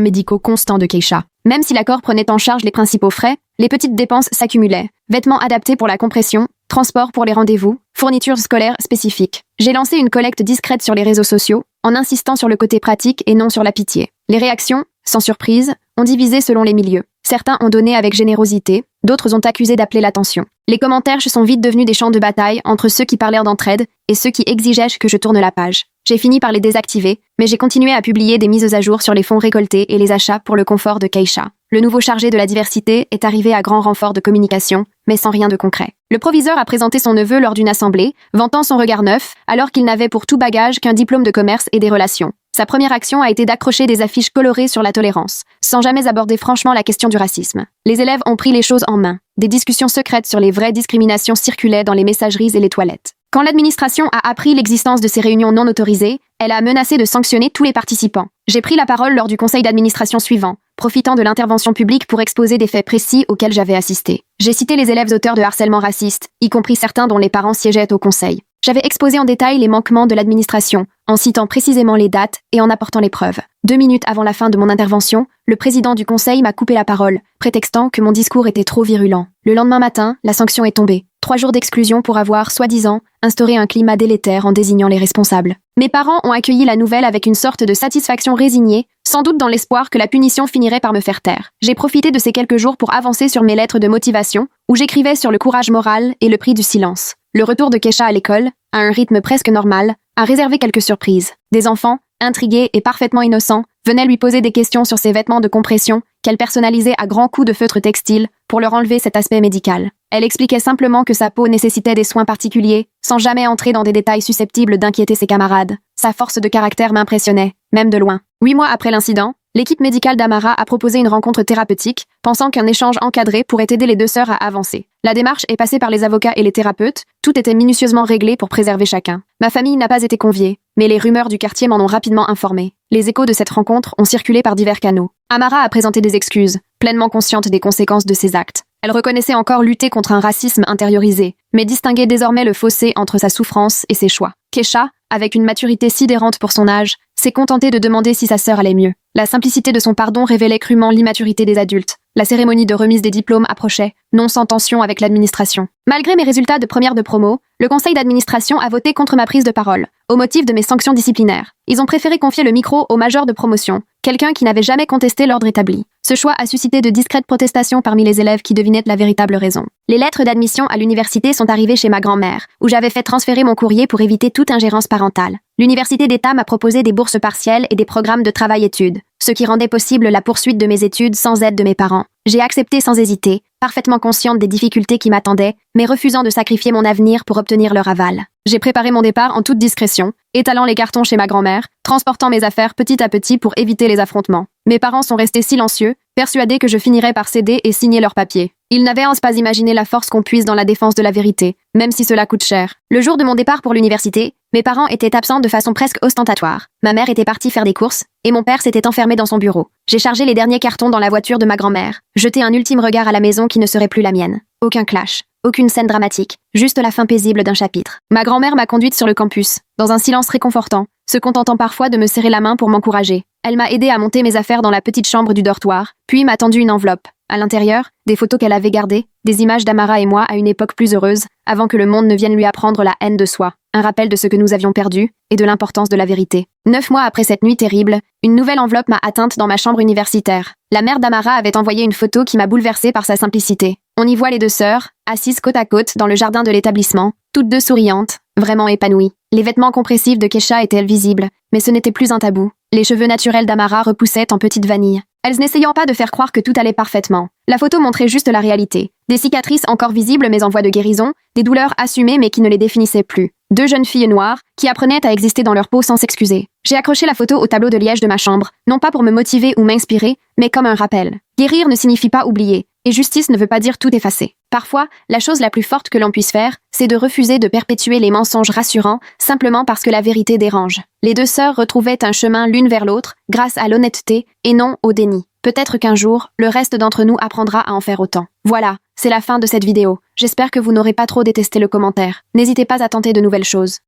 médicaux constants de Keisha. Même si l'accord prenait en charge les principaux frais, les petites dépenses s'accumulaient. Vêtements adaptés pour la compression, transport pour les rendez-vous, fournitures scolaires spécifiques. J'ai lancé une collecte discrète sur les réseaux sociaux, en insistant sur le côté pratique et non sur la pitié. Les réactions, sans surprise, ont divisé selon les milieux. Certains ont donné avec générosité, d'autres ont accusé d'appeler l'attention. Les commentaires sont vite devenus des champs de bataille entre ceux qui parlèrent d'entraide et ceux qui exigeaient que je tourne la page. J'ai fini par les désactiver, mais j'ai continué à publier des mises à jour sur les fonds récoltés et les achats pour le confort de Keisha. Le nouveau chargé de la diversité est arrivé à grand renfort de communication, mais sans rien de concret. Le proviseur a présenté son neveu lors d'une assemblée, vantant son regard neuf, alors qu'il n'avait pour tout bagage qu'un diplôme de commerce et des relations. Sa première action a été d'accrocher des affiches colorées sur la tolérance, sans jamais aborder franchement la question du racisme. Les élèves ont pris les choses en main. Des discussions secrètes sur les vraies discriminations circulaient dans les messageries et les toilettes. Quand l'administration a appris l'existence de ces réunions non autorisées, elle a menacé de sanctionner tous les participants. J'ai pris la parole lors du conseil d'administration suivant, profitant de l'intervention publique pour exposer des faits précis auxquels j'avais assisté. J'ai cité les élèves auteurs de harcèlement raciste, y compris certains dont les parents siégeaient au conseil. J'avais exposé en détail les manquements de l'administration, en citant précisément les dates et en apportant les preuves. 2 minutes avant la fin de mon intervention, le président du conseil m'a coupé la parole, prétextant que mon discours était trop virulent. Le lendemain matin, la sanction est tombée. 3 jours d'exclusion pour avoir, soi-disant, instauré un climat délétère en désignant les responsables. Mes parents ont accueilli la nouvelle avec une sorte de satisfaction résignée, sans doute dans l'espoir que la punition finirait par me faire taire. J'ai profité de ces quelques jours pour avancer sur mes lettres de motivation, où j'écrivais sur le courage moral et le prix du silence. Le retour de Keisha à l'école, à un rythme presque normal, a réservé quelques surprises. Des enfants, intrigués et parfaitement innocents, venaient lui poser des questions sur ses vêtements de compression, qu'elle personnalisait à grands coups de feutre textile, pour leur enlever cet aspect médical. Elle expliquait simplement que sa peau nécessitait des soins particuliers, sans jamais entrer dans des détails susceptibles d'inquiéter ses camarades. Sa force de caractère m'impressionnait, même de loin. 8 mois après l'incident, l'équipe médicale d'Amara a proposé une rencontre thérapeutique, pensant qu'un échange encadré pourrait aider les deux sœurs à avancer. La démarche est passée par les avocats et les thérapeutes, tout était minutieusement réglé pour préserver chacun. Ma famille n'a pas été conviée, mais les rumeurs du quartier m'en ont rapidement informé. Les échos de cette rencontre ont circulé par divers canaux. Amara a présenté des excuses, pleinement consciente des conséquences de ses actes. Elle reconnaissait encore lutter contre un racisme intériorisé, mais distinguait désormais le fossé entre sa souffrance et ses choix. Keisha, avec une maturité sidérante pour son âge, s'est contentée de demander si sa sœur allait mieux. La simplicité de son pardon révélait crûment l'immaturité des adultes. La cérémonie de remise des diplômes approchait, non sans tension avec l'administration. Malgré mes résultats de première de promo, le conseil d'administration a voté contre ma prise de parole, au motif de mes sanctions disciplinaires. Ils ont préféré confier le micro au major de promotion, quelqu'un qui n'avait jamais contesté l'ordre établi. Ce choix a suscité de discrètes protestations parmi les élèves qui devinaient la véritable raison. Les lettres d'admission à l'université sont arrivées chez ma grand-mère, où j'avais fait transférer mon courrier pour éviter toute ingérence parentale. L'université d'État m'a proposé des bourses partielles et des programmes de travail-études, ce qui rendait possible la poursuite de mes études sans aide de mes parents. J'ai accepté sans hésiter, parfaitement consciente des difficultés qui m'attendaient, mais refusant de sacrifier mon avenir pour obtenir leur aval. J'ai préparé mon départ en toute discrétion, étalant les cartons chez ma grand-mère, transportant mes affaires petit à petit pour éviter les affrontements. Mes parents sont restés silencieux, persuadés que je finirais par céder et signer leurs papiers. Ils n'avaient pas imaginé la force qu'on puise dans la défense de la vérité, même si cela coûte cher. Le jour de mon départ pour l'université, mes parents étaient absents de façon presque ostentatoire. Ma mère était partie faire des courses, et mon père s'était enfermé dans son bureau. J'ai chargé les derniers cartons dans la voiture de ma grand-mère, jeté un ultime regard à la maison qui ne serait plus la mienne. Aucun clash, aucune scène dramatique, juste la fin paisible d'un chapitre. Ma grand-mère m'a conduite sur le campus, dans un silence réconfortant, se contentant parfois de me serrer la main pour m'encourager. Elle m'a aidé à monter mes affaires dans la petite chambre du dortoir, puis m'a tendu une enveloppe. À l'intérieur, des photos qu'elle avait gardées, des images d'Amara et moi à une époque plus heureuse, avant que le monde ne vienne lui apprendre la haine de soi, un rappel de ce que nous avions perdu, et de l'importance de la vérité. 9 mois après cette nuit terrible, une nouvelle enveloppe m'a atteinte dans ma chambre universitaire. La mère d'Amara avait envoyé une photo qui m'a bouleversée par sa simplicité. On y voit les deux sœurs, assises côte à côte dans le jardin de l'établissement, toutes deux souriantes, vraiment épanouies. Les vêtements compressifs de Keisha étaient visibles, mais ce n'était plus un tabou. Les cheveux naturels d'Amara repoussaient en petite vanille. Elles n'essayant pas de faire croire que tout allait parfaitement. La photo montrait juste la réalité. Des cicatrices encore visibles mais en voie de guérison, des douleurs assumées mais qui ne les définissaient plus. 2 jeunes filles noires, qui apprenaient à exister dans leur peau sans s'excuser. J'ai accroché la photo au tableau de liège de ma chambre, non pas pour me motiver ou m'inspirer, mais comme un rappel. Guérir ne signifie pas oublier, et justice ne veut pas dire tout effacer. Parfois, la chose la plus forte que l'on puisse faire, c'est de refuser de perpétuer les mensonges rassurants, simplement parce que la vérité dérange. Les deux sœurs retrouvaient un chemin l'une vers l'autre, grâce à l'honnêteté, et non au déni. Peut-être qu'un jour, le reste d'entre nous apprendra à en faire autant. Voilà, c'est la fin de cette vidéo. J'espère que vous n'aurez pas trop détesté le commentaire. N'hésitez pas à tenter de nouvelles choses.